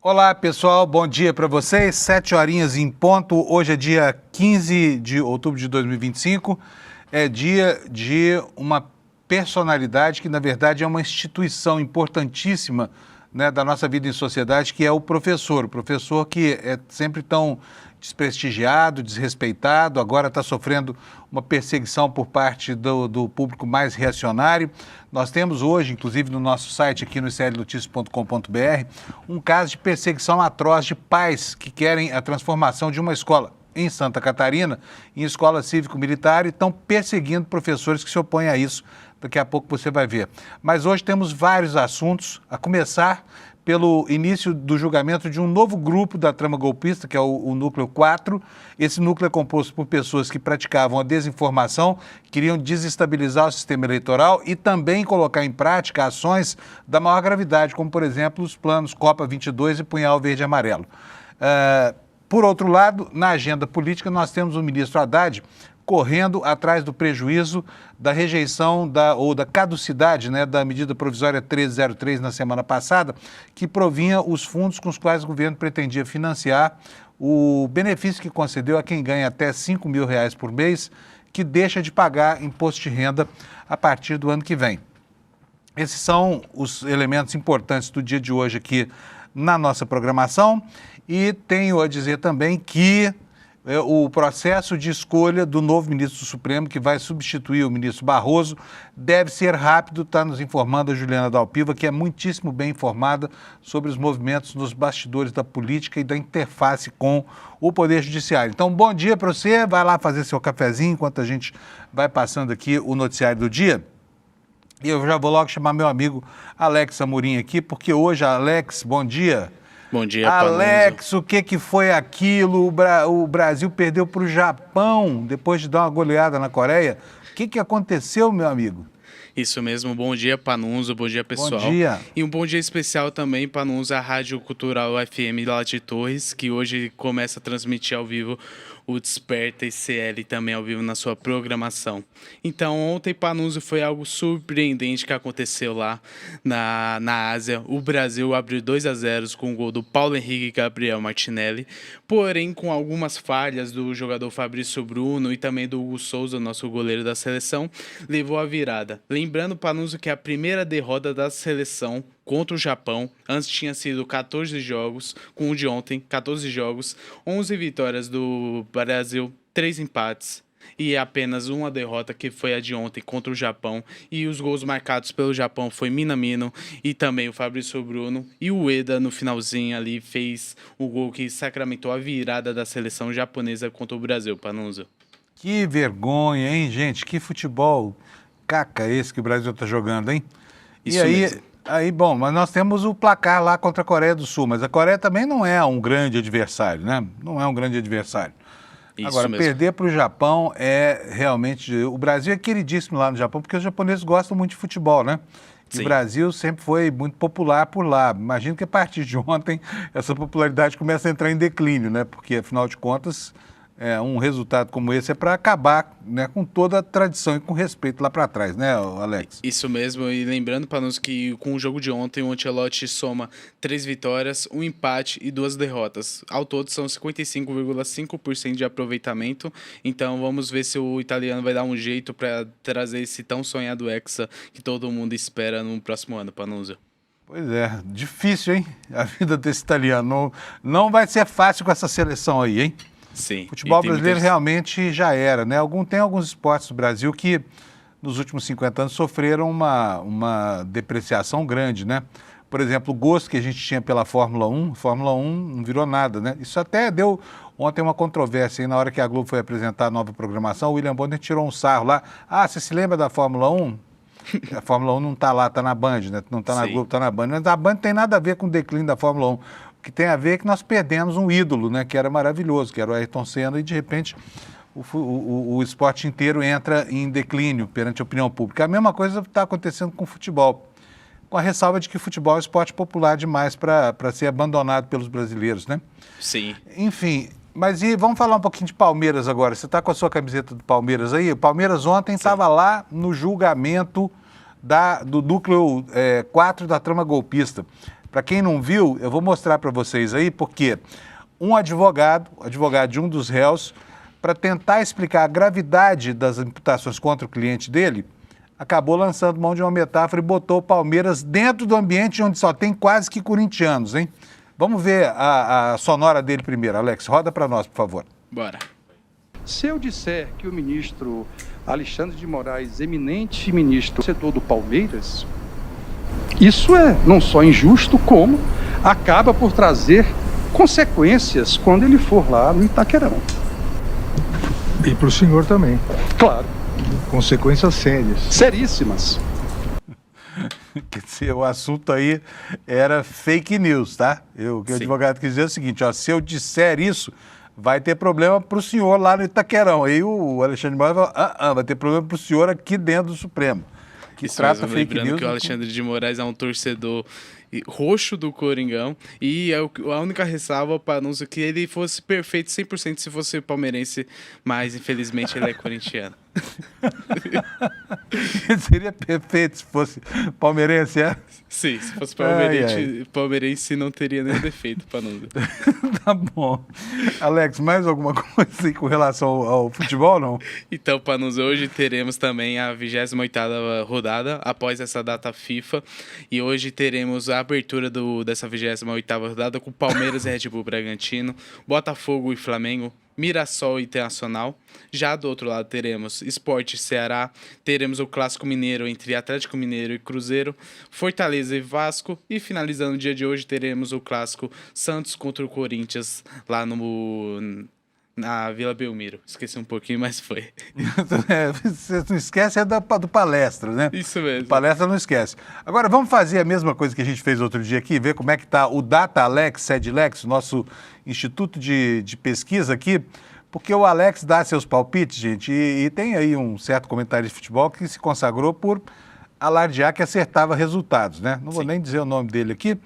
Olá, pessoal, bom dia para vocês. 7 horinhas em ponto. Hoje é dia 15 de outubro de 2025. É dia de uma personalidade que, na verdade, é uma instituição importantíssima, né, da nossa vida em sociedade, que é o professor. O professor que é sempre tão desprestigiado, desrespeitado, agora está sofrendo uma perseguição por parte do público mais reacionário. Nós temos hoje, inclusive no nosso site aqui no iclnoticias.com.br, um caso de perseguição atroz de pais que querem a transformação de uma escola em Santa Catarina em escola cívico-militar e estão perseguindo professores que se opõem a isso. Daqui a pouco você vai ver. Mas hoje temos vários assuntos, a começar pelo início do julgamento de um novo grupo da trama golpista, que é o Núcleo 4. Esse núcleo é composto por pessoas que praticavam a desinformação, queriam desestabilizar o sistema eleitoral e também colocar em prática ações da maior gravidade, como, por exemplo, os planos Copa 22 e Punhal Verde e Amarelo. Por outro lado, na agenda política, nós temos o ministro Haddad correndo atrás do prejuízo da rejeição ou da caducidade, né, da medida provisória 1303 na semana passada, que provinha os fundos com os quais o governo pretendia financiar o benefício que concedeu a quem ganha até R$5.000 por mês, que deixa de pagar imposto de renda a partir do ano que vem. Esses são os elementos importantes do dia de hoje aqui na nossa programação e tenho a dizer também que o processo de escolha do novo ministro do Supremo, que vai substituir o ministro Barroso, deve ser rápido, está nos informando a Juliana Dalpiva, que é muitíssimo bem informada sobre os movimentos nos bastidores da política e da interface com o Poder Judiciário. Então, bom dia para você, vai lá fazer seu cafezinho enquanto a gente vai passando aqui o noticiário do dia. E eu já vou logo chamar meu amigo Alex Amorim aqui, porque hoje, Alex, bom dia. Bom dia, Alex, o que foi aquilo? O Brasil perdeu para o Japão depois de dar uma goleada na Coreia. O que aconteceu, meu amigo? Isso mesmo, bom dia, Panunzo, bom dia, pessoal. Bom dia. E um bom dia especial também, Panunzo, a Rádio Cultural FM lá de Torres, que hoje começa a transmitir ao vivo o Desperta ICL também ao vivo na sua programação. Então, ontem, Panunzo, foi algo surpreendente que aconteceu lá na Ásia. O Brasil abriu 2-0 com o gol do Paulo Henrique e Gabriel Martinelli, porém com algumas falhas do jogador Fabrício Bruno e também do Hugo Souza, nosso goleiro da seleção, levou a virada. Lembrando, Panunzo, que a primeira derrota da seleção contra o Japão, antes tinha sido 14 jogos, com o de ontem, 14 jogos, 11 vitórias do Brasil, 3 empates e apenas uma derrota, que foi a de ontem contra o Japão. E os gols marcados pelo Japão foi Minamino e também o Fabrício Bruno. E o Ueda, no finalzinho ali, fez o gol que sacramentou a virada da seleção japonesa contra o Brasil, Panunzo. Que vergonha, hein, gente? Que futebol caca esse que o Brasil está jogando, hein? Isso e aí... mesmo. Bom, mas nós temos o placar lá contra a Coreia do Sul, mas a Coreia também não é um grande adversário, né? Não é um grande adversário. Isso Agora, mesmo. perder para o Japão é realmente... O Brasil é queridíssimo lá no Japão, porque os japoneses gostam muito de futebol, né? E Sim. o Brasil sempre foi muito popular por lá. Imagino que a partir de ontem essa popularidade começa a entrar em declínio, né? Porque, afinal de contas, um resultado como esse é para acabar, né, com toda a tradição e com respeito lá para trás, né, Alex? Isso mesmo, e lembrando para nós que com o jogo de ontem o Ancelotti soma 3 vitórias, 1 empate e 2 derrotas. Ao todo são 55,5% de aproveitamento, então vamos ver se o italiano vai dar um jeito para trazer esse tão sonhado Hexa que todo mundo espera no próximo ano, Panunzio. Pois é, difícil, hein? A vida desse italiano não vai ser fácil com essa seleção aí, hein? Sim. O futebol brasileiro realmente já era, né? Tem alguns esportes do Brasil que nos últimos 50 anos sofreram uma depreciação grande, né? Por exemplo, o gosto que a gente tinha pela Fórmula 1, Fórmula 1 não virou nada, né? Isso até deu ontem uma controvérsia aí, na hora que a Globo foi apresentar a nova programação, o William Bonner tirou um sarro lá. Ah, você se lembra da Fórmula 1? A Fórmula 1 não está lá, está na Band, né? Não está na Globo, está na Band. Mas a Band não tem nada a ver com o declínio da Fórmula 1. O que tem a ver é que nós perdemos um ídolo, né? Que era maravilhoso, que era o Ayrton Senna, e de repente o esporte inteiro entra em declínio perante a opinião pública. A mesma coisa está acontecendo com o futebol, com a ressalva de que o futebol é um esporte popular demais para ser abandonado pelos brasileiros, né? Sim. Enfim, mas vamos falar um pouquinho de Palmeiras agora. Você está com a sua camiseta do Palmeiras aí? O Palmeiras ontem estava lá no julgamento do núcleo 4 da trama golpista. Para quem não viu, eu vou mostrar para vocês aí, porque um advogado de um dos réus, para tentar explicar a gravidade das imputações contra o cliente dele, acabou lançando mão de uma metáfora e botou o Palmeiras dentro do ambiente onde só tem quase que corintianos, hein? Vamos ver a sonora dele primeiro. Alex, roda para nós, por favor. Bora. Se eu disser que o ministro Alexandre de Moraes, eminente ministro, torcedor do Palmeiras, isso é não só injusto, como acaba por trazer consequências quando ele for lá no Itaquerão. E para o senhor também. Claro. Consequências sérias. Seríssimas. Quer dizer, o assunto aí era fake news, tá? O que o advogado quis dizer é o seguinte, ó, se eu disser isso, vai ter problema para o senhor lá no Itaquerão. Aí o Alexandre de Moraes falou, vai ter problema para o senhor aqui dentro do Supremo. Que Isso trata mesmo, fake lembrando news. que o Alexandre de Moraes é um torcedor roxo do Coringão e a única ressalva para anúncio que ele fosse perfeito 100% se fosse palmeirense, mas infelizmente ele é corintiano. Seria perfeito se fosse palmeirense, é? Sim, se fosse palmeirense não teria nenhum defeito para anúncio. Tá bom. Alex, mais alguma coisa aí com relação ao futebol, não? Então, Panunzio, hoje teremos também a 28ª rodada após essa data FIFA e hoje teremos a abertura dessa 28ª rodada com Palmeiras e Red Bull Bragantino, Botafogo e Flamengo, Mirassol e Internacional. Já do outro lado teremos Sport e Ceará, teremos o Clássico Mineiro entre Atlético Mineiro e Cruzeiro, Fortaleza e Vasco e finalizando o dia de hoje teremos o Clássico Santos contra o Corinthians lá na Vila Belmiro. Esqueci um pouquinho, mas foi. Você não esquece do palestra, né? Isso mesmo. Palestra não esquece. Agora, vamos fazer a mesma coisa que a gente fez outro dia aqui, ver como é que está o Data Alex, SEDLEX, nosso instituto de pesquisa aqui, porque o Alex dá seus palpites, gente, e tem aí um certo comentário de futebol que se consagrou por alardear que acertava resultados, né? Não vou nem dizer o nome dele aqui,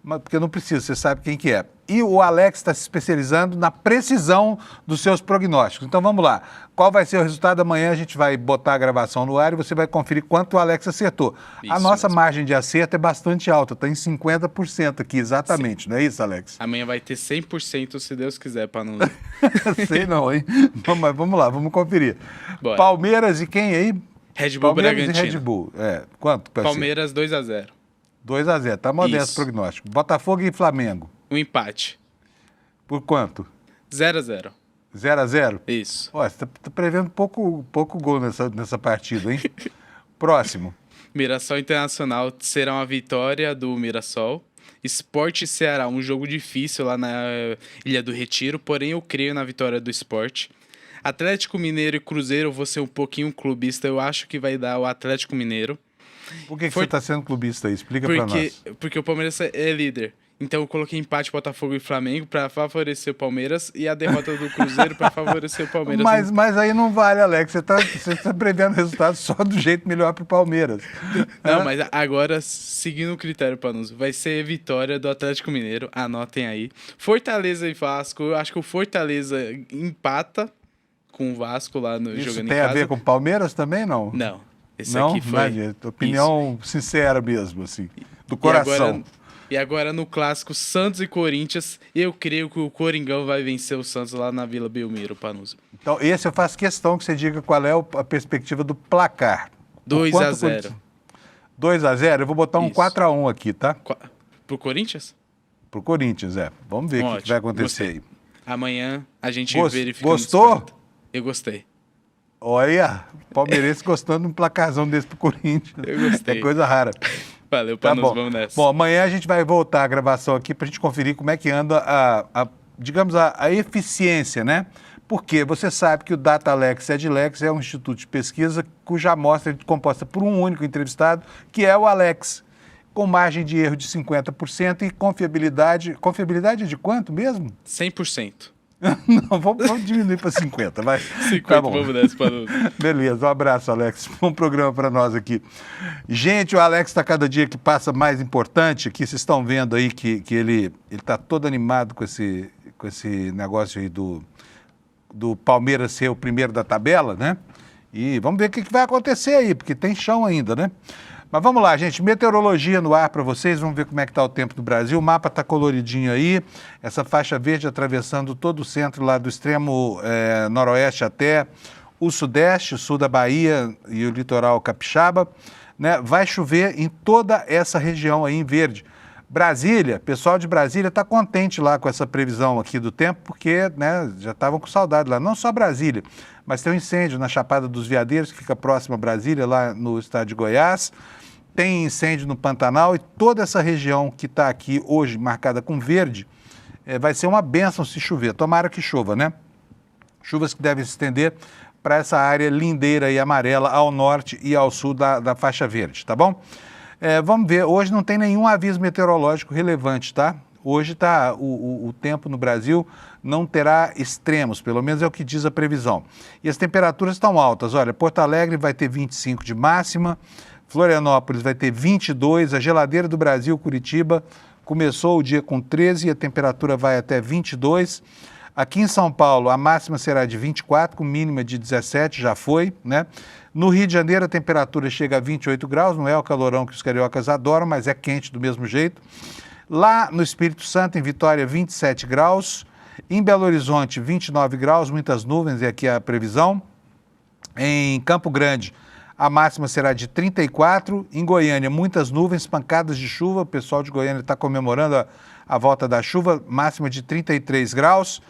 porque não precisa, você sabe quem que é. E o Alex está se especializando na precisão dos seus prognósticos. Então vamos lá. Qual vai ser o resultado? Amanhã a gente vai botar a gravação no ar e você vai conferir quanto o Alex acertou. Isso a nossa mesmo. margem de acerto é bastante alta, está em 50% aqui, exatamente. Sim. Não é isso, Alex? Amanhã vai ter 100% se Deus quiser, para não... Sei não, hein? Mas vamos lá, vamos conferir. Bora. Palmeiras e quem aí? Red Bull Palmeiras Bragantino. e Red Bull. Quanto? Palmeiras 2-0. 2-0, tá modesto Isso. o prognóstico. Botafogo e Flamengo. Um empate. Por quanto? 0-0. 0-0? Isso. Ó, você tá prevendo pouco gol nessa partida, hein? Próximo. Mirassol Internacional será uma vitória do Mirassol. Sport e Ceará, um jogo difícil lá na Ilha do Retiro, porém eu creio na vitória do Sport. Atlético Mineiro e Cruzeiro, eu vou ser um pouquinho clubista, eu acho que vai dar o Atlético Mineiro. Por que você está sendo clubista aí? Explica pra nós. Porque o Palmeiras é líder. Então eu coloquei empate Botafogo e Flamengo para favorecer o Palmeiras e a derrota do Cruzeiro para favorecer o Palmeiras. Mas aí não vale, Alex. Você tá prevendo resultado só do jeito melhor pro Palmeiras. Não, mas agora, seguindo o critério, Panuso, vai ser vitória do Atlético Mineiro. Anotem aí. Fortaleza e Vasco. Eu acho que o Fortaleza empata com o Vasco lá no Isso jogando em tem casa. a ver com o Palmeiras também, não? Não. Esse não? aqui foi... Não, opinião sincera mesmo, assim. Do coração. E agora no clássico Santos e Corinthians, eu creio que o Coringão vai vencer o Santos lá na Vila Belmiro, Panuso. Então, esse eu faço questão que você diga qual é a perspectiva do placar. 2-0. 2-0? Eu vou botar um Isso. 4-1 aqui, tá? Pro Corinthians? Pro Corinthians, Vamos ver o que vai acontecer gostei. aí. Amanhã a gente verifica. Gostou? Eu gostei. Olha, palmeirense gostando de um placarzão desse pro Corinthians. Eu gostei. É coisa rara. Valeu, Tá Panuso, bom. vamos nessa. Bom, amanhã a gente vai voltar a gravação aqui para a gente conferir como é que anda digamos, a eficiência, né? Porque você sabe que o DataLex SEDLEX é um instituto de pesquisa cuja amostra é composta por um único entrevistado, que é o Alex, com margem de erro de 50% e confiabilidade... Confiabilidade é de quanto mesmo? 100%. Não, vamos diminuir para 50, vai. 50, Tá bom. vamos nessa, Panuso. Beleza, um abraço, Alex. Bom programa para nós aqui. Gente, o Alex está cada dia que passa mais importante. Aqui vocês estão vendo aí que ele está todo animado com esse negócio aí do Palmeiras ser o primeiro da tabela, né? E vamos ver o que vai acontecer aí, porque tem chão ainda, né? Mas vamos lá, gente, meteorologia no ar para vocês, vamos ver como é que está o tempo no Brasil. O mapa está coloridinho aí, essa faixa verde atravessando todo o centro lá do extremo noroeste até o sudeste, o sul da Bahia e o litoral capixaba, né? Vai chover em toda essa região aí em verde. Brasília, pessoal de Brasília está contente lá com essa previsão aqui do tempo, porque, né, já estavam com saudade lá. Não só Brasília, mas tem um incêndio na Chapada dos Veadeiros, que fica próximo a Brasília, lá no estado de Goiás. Tem incêndio no Pantanal e toda essa região que está aqui hoje marcada com verde, vai ser uma bênção se chover. Tomara que chova, né? Chuvas que devem se estender para essa área lindeira e amarela ao norte e ao sul da faixa verde, tá bom? Vamos ver, hoje não tem nenhum aviso meteorológico relevante, tá? Hoje o tempo no Brasil não terá extremos, pelo menos é o que diz a previsão. E as temperaturas estão altas, olha, Porto Alegre vai ter 25 de máxima, Florianópolis vai ter 22, a geladeira do Brasil, Curitiba, começou o dia com 13 e a temperatura vai até 22. Aqui em São Paulo, a máxima será de 24, com mínima de 17, já foi, né? No Rio de Janeiro, a temperatura chega a 28 graus, não é o calorão que os cariocas adoram, mas é quente do mesmo jeito. Lá no Espírito Santo, em Vitória, 27 graus. Em Belo Horizonte, 29 graus, muitas nuvens, e aqui a previsão. Em Campo Grande, a máxima será de 34. Em Goiânia, muitas nuvens, pancadas de chuva. O pessoal de Goiânia está comemorando a volta da chuva, máxima de 33 graus.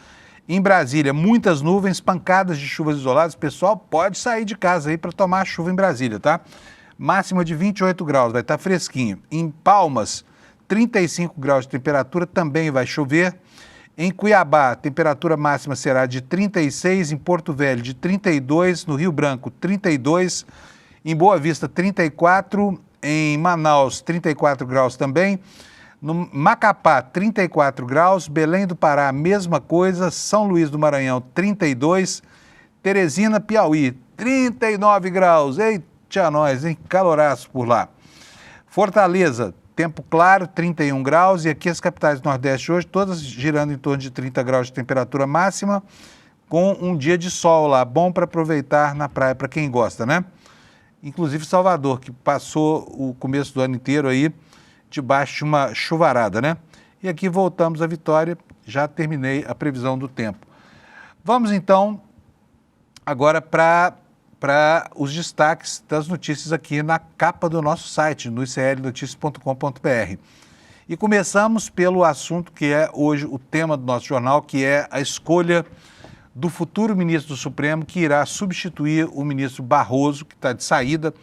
Em Brasília, muitas nuvens, pancadas de chuvas isoladas. O pessoal pode sair de casa aí para tomar chuva em Brasília, tá? Máxima de 28 graus, vai estar fresquinho. Em Palmas, 35 graus de temperatura, também vai chover. Em Cuiabá, a temperatura máxima será de 36, em Porto Velho de 32, no Rio Branco 32, em Boa Vista 34, em Manaus 34 graus também. No Macapá, 34 graus, Belém do Pará, a mesma coisa, São Luís do Maranhão, 32, Teresina, Piauí, 39 graus, eita nós, hein? Caloraço por lá. Fortaleza, tempo claro, 31 graus, e aqui as capitais do Nordeste hoje, todas girando em torno de 30 graus de temperatura máxima, com um dia de sol lá, bom para aproveitar na praia, para quem gosta, né? Inclusive Salvador, que passou o começo do ano inteiro aí, debaixo de uma chuvarada, né? E aqui voltamos à Vitória, já terminei a previsão do tempo. Vamos então agora para os destaques das notícias aqui na capa do nosso site, no iclnoticias.com.br. E começamos pelo assunto que é hoje o tema do nosso jornal, que é a escolha do futuro ministro do Supremo, que irá substituir o ministro Barroso, que está de saída.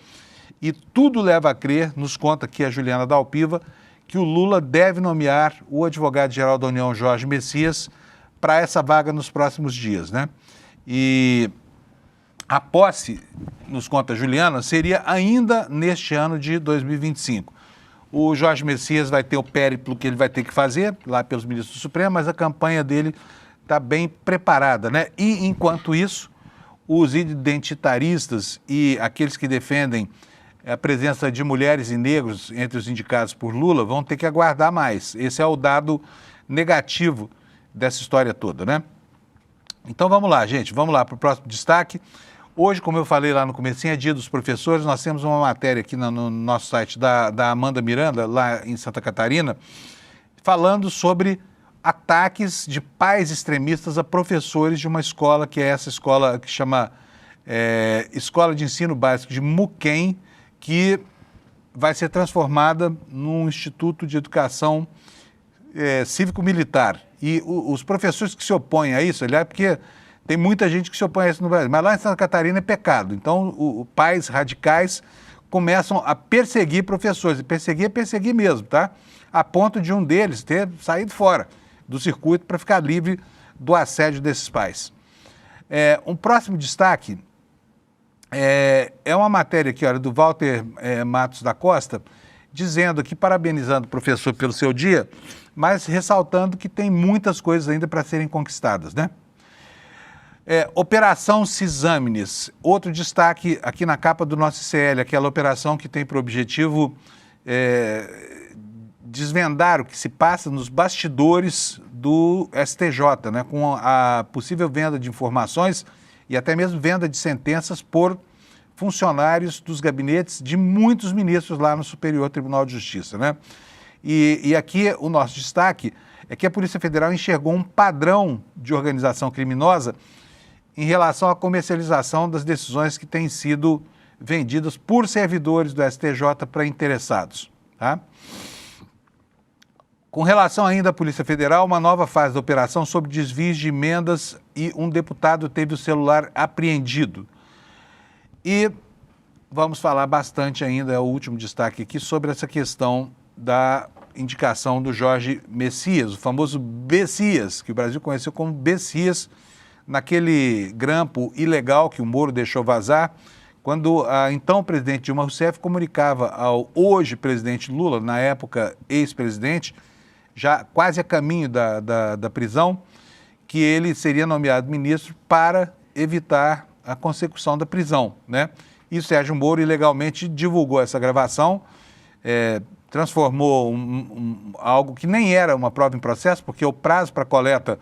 E tudo leva a crer, nos conta aqui a Juliana Dalpiva, que o Lula deve nomear o advogado-geral da União, Jorge Messias, para essa vaga nos próximos dias, né? E a posse, nos conta a Juliana, seria ainda neste ano de 2025. O Jorge Messias vai ter o périplo que ele vai ter que fazer, lá pelos ministros do Supremo, mas a campanha dele está bem preparada, né? E, enquanto isso, os identitaristas e aqueles que defendem a presença de mulheres e negros entre os indicados por Lula vão ter que aguardar mais. Esse é o dado negativo dessa história toda, né? Então vamos lá, gente, vamos lá para o próximo destaque. Hoje, como eu falei lá no comecinho, é dia dos professores, nós temos uma matéria aqui no nosso site da Amanda Miranda, lá em Santa Catarina, falando sobre ataques de pais extremistas a professores de uma escola, que é essa escola que chama Escola de Ensino Básico de Muquem, que vai ser transformada num Instituto de Educação Cívico-Militar. E os professores que se opõem a isso, aliás, porque tem muita gente que se opõe a isso no Brasil, mas lá em Santa Catarina é pecado. Então, pais radicais começam a perseguir professores, e perseguir mesmo, tá? A ponto de um deles ter saído fora do circuito para ficar livre do assédio desses pais. Um próximo destaque é uma matéria aqui, olha, do Walter Matos da Costa, dizendo aqui, parabenizando o professor pelo seu dia, mas ressaltando que tem muitas coisas ainda para serem conquistadas, né? Operação Cisâmenes, outro destaque aqui na capa do nosso ICL, aquela operação que tem por objetivo desvendar o que se passa nos bastidores do STJ, né, com a possível venda de informações e até mesmo venda de sentenças por funcionários dos gabinetes de muitos ministros lá no Superior Tribunal de Justiça, né? E aqui o nosso destaque é que a Polícia Federal enxergou um padrão de organização criminosa em relação à comercialização das decisões que têm sido vendidas por servidores do STJ para interessados, tá? Com relação ainda à Polícia Federal, uma nova fase da operação sobre desvios de emendas e um deputado teve o celular apreendido. E vamos falar bastante ainda, é o último destaque aqui, sobre essa questão da indicação do Jorge Messias, o famoso Bessias, que o Brasil conheceu como Bessias, naquele grampo ilegal que o Moro deixou vazar, quando a então presidente Dilma Rousseff comunicava ao hoje presidente Lula, na época ex-presidente, já quase a caminho da prisão, que ele seria nomeado ministro para evitar a consecução da prisão, né? E o Sérgio Moro ilegalmente divulgou essa gravação, transformou algo que nem era uma prova em processo, porque o prazo para coleta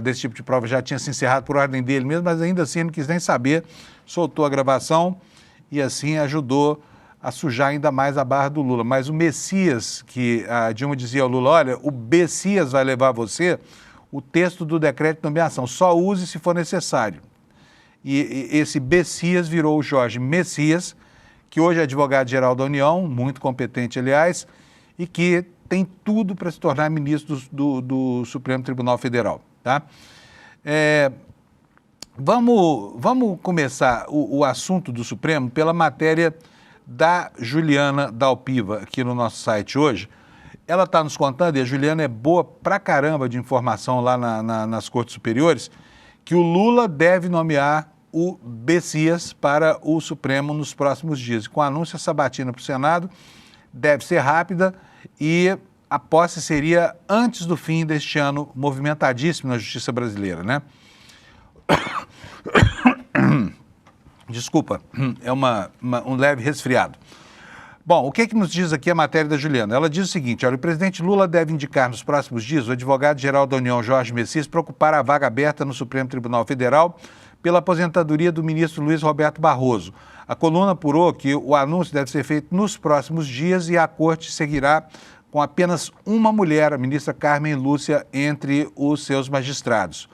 desse tipo de prova já tinha se encerrado por ordem dele mesmo, mas ainda assim ele não quis nem saber, soltou a gravação e assim ajudou a sujar ainda mais a barra do Lula. Mas o Messias, que a Dilma dizia ao Lula, olha, o Bessias vai levar você o texto do decreto de nomeação, só use se for necessário. E esse Bessias virou o Jorge Messias, que hoje é advogado-geral da União, muito competente, aliás, e que tem tudo para se tornar ministro do Supremo Tribunal Federal, tá? Vamos começar o assunto do Supremo pela matéria da Juliana Dalpiva, aqui no nosso site hoje. Ela está nos contando, e a Juliana é boa pra caramba de informação lá nas Cortes Superiores, que o Lula deve nomear o Bessias para o Supremo nos próximos dias. Com a anúncio sabatina para o Senado, deve ser rápida e a posse seria antes do fim deste ano movimentadíssimo na justiça brasileira, né? Desculpa, é um leve resfriado. Bom, o que nos diz aqui a matéria da Juliana? Ela diz o seguinte, olha, o presidente Lula deve indicar nos próximos dias o advogado-geral da União, Jorge Messias, para ocupar a vaga aberta no Supremo Tribunal Federal pela aposentadoria do ministro Luiz Roberto Barroso. A coluna apurou que o anúncio deve ser feito nos próximos dias e a corte seguirá com apenas uma mulher, a ministra Carmen Lúcia, entre os seus magistrados.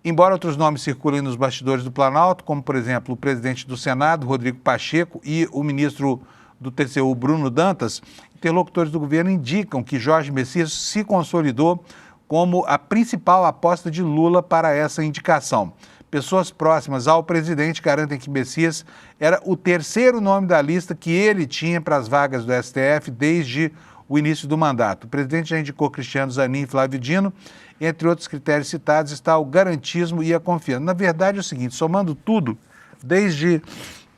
Embora outros nomes circulem nos bastidores do Planalto, como, por exemplo, o presidente do Senado, Rodrigo Pacheco, e o ministro do TCU, Bruno Dantas, interlocutores do governo indicam que Jorge Messias se consolidou como a principal aposta de Lula para essa indicação. Pessoas próximas ao presidente garantem que Messias era o terceiro nome da lista que ele tinha para as vagas do STF desde o início do mandato. O presidente já indicou Cristiano Zanin e Flávio Dino. Entre outros critérios citados está o garantismo e a confiança. Na verdade é o seguinte, somando tudo, desde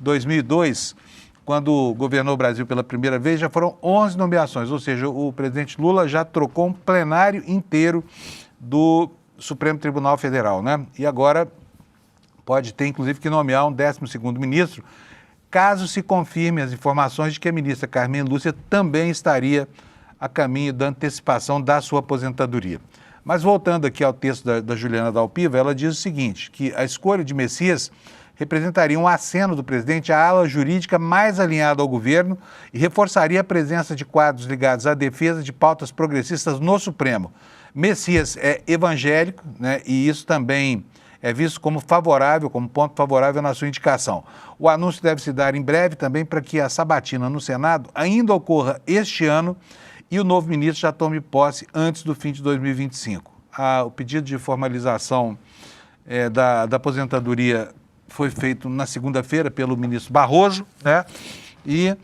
2002, quando governou o Brasil pela primeira vez, já foram 11 nomeações, ou seja, o presidente Lula já trocou um plenário inteiro do Supremo Tribunal Federal, né? E agora pode ter, inclusive, que nomear um 12º ministro, caso se confirme as informações de que a ministra Carmen Lúcia também estaria a caminho da antecipação da sua aposentadoria. Mas voltando aqui ao texto da Juliana Dalpiva, ela diz o seguinte, que a escolha de Messias representaria um aceno do presidente à ala jurídica mais alinhada ao governo e reforçaria a presença de quadros ligados à defesa de pautas progressistas no Supremo. Messias é evangélico, né, e isso também é visto como favorável, como ponto favorável na sua indicação. O anúncio deve se dar em breve também para que a sabatina no Senado ainda ocorra este ano e o novo ministro já tome posse antes do fim de 2025. O pedido de formalização da aposentadoria foi feito na segunda-feira pelo ministro Barroso, né? E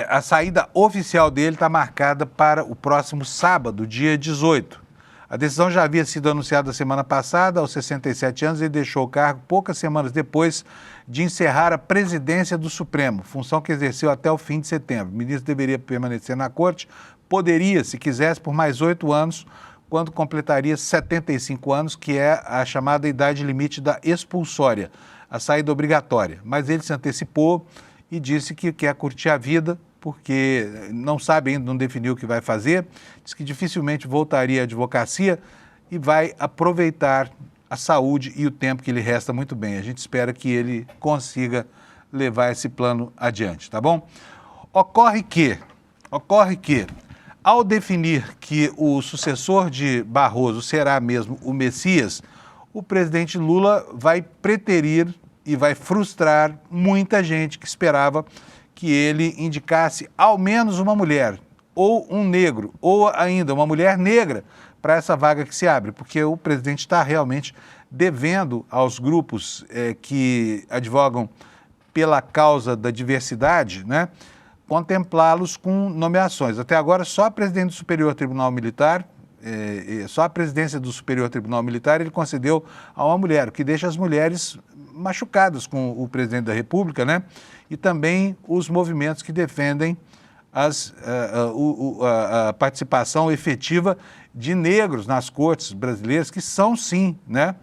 a saída oficial dele está marcada para o próximo sábado, dia 18. A decisão já havia sido anunciada semana passada, aos 67 anos, ele deixou o cargo poucas semanas depois de encerrar a presidência do Supremo, função que exerceu até o fim de setembro. O ministro deveria permanecer na corte, poderia, se quisesse, por mais 8 anos, quando completaria 75 anos, que é a chamada idade limite da expulsória, a saída obrigatória. Mas ele se antecipou e disse que quer curtir a vida, porque não sabe ainda, não definiu o que vai fazer, diz que dificilmente voltaria à advocacia e vai aproveitar a saúde e o tempo que lhe resta muito bem. A gente espera que ele consiga levar esse plano adiante, tá bom? Ocorre que, ao definir que o sucessor de Barroso será mesmo o Messias, o presidente Lula vai preterir e vai frustrar muita gente que esperava que ele indicasse ao menos uma mulher, ou um negro, ou ainda uma mulher negra para essa vaga que se abre, porque o presidente está realmente devendo aos grupos que advogam pela causa da diversidade, né, contemplá-los com nomeações. Até agora, só a presidente do Superior Tribunal Militar, só a presidência do Superior Tribunal Militar ele concedeu a uma mulher, o que deixa as mulheres machucadas com o presidente da República, né? E também os movimentos que defendem a participação efetiva de negros nas cortes brasileiras, que são, sim, né,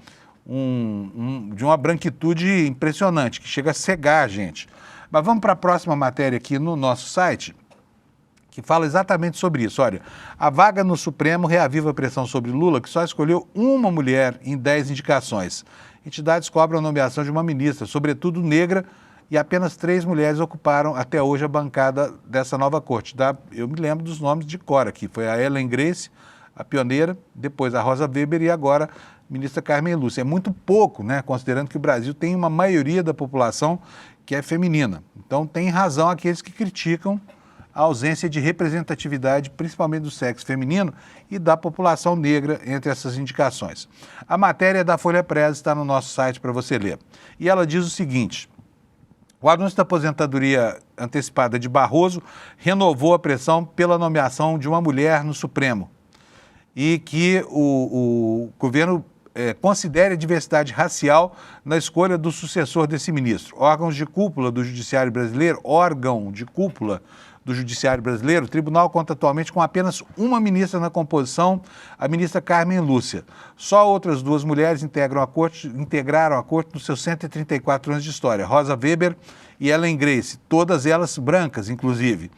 de uma branquitude impressionante, que chega a cegar a gente. Mas vamos para a próxima matéria aqui no nosso site, que fala exatamente sobre isso. Olha, a vaga no Supremo reaviva a pressão sobre Lula, que só escolheu uma mulher em 10 indicações. Entidades cobram a nomeação de uma ministra, sobretudo negra, e apenas 3 mulheres ocuparam até hoje a bancada dessa nova corte. Eu me lembro dos nomes de cor aqui. Foi a Ellen Grace, a pioneira, depois a Rosa Weber e agora a ministra Carmen Lúcia. É muito pouco, né, considerando que o Brasil tem uma maioria da população que é feminina. Então tem razão aqueles que criticam a ausência de representatividade, principalmente do sexo feminino e da população negra entre essas indicações. A matéria da Folha Press está no nosso site para você ler. E ela diz o seguinte: o anúncio da aposentadoria antecipada de Barroso renovou a pressão pela nomeação de uma mulher no Supremo e que o governo considere a diversidade racial na escolha do sucessor desse ministro. Órgão de cúpula do Judiciário Brasileiro, o tribunal conta atualmente com apenas uma ministra na composição, a ministra Carmen Lúcia. Só outras 2 mulheres integraram a corte nos seus 134 anos de história, Rosa Weber e Ellen Grace, todas elas brancas, inclusive.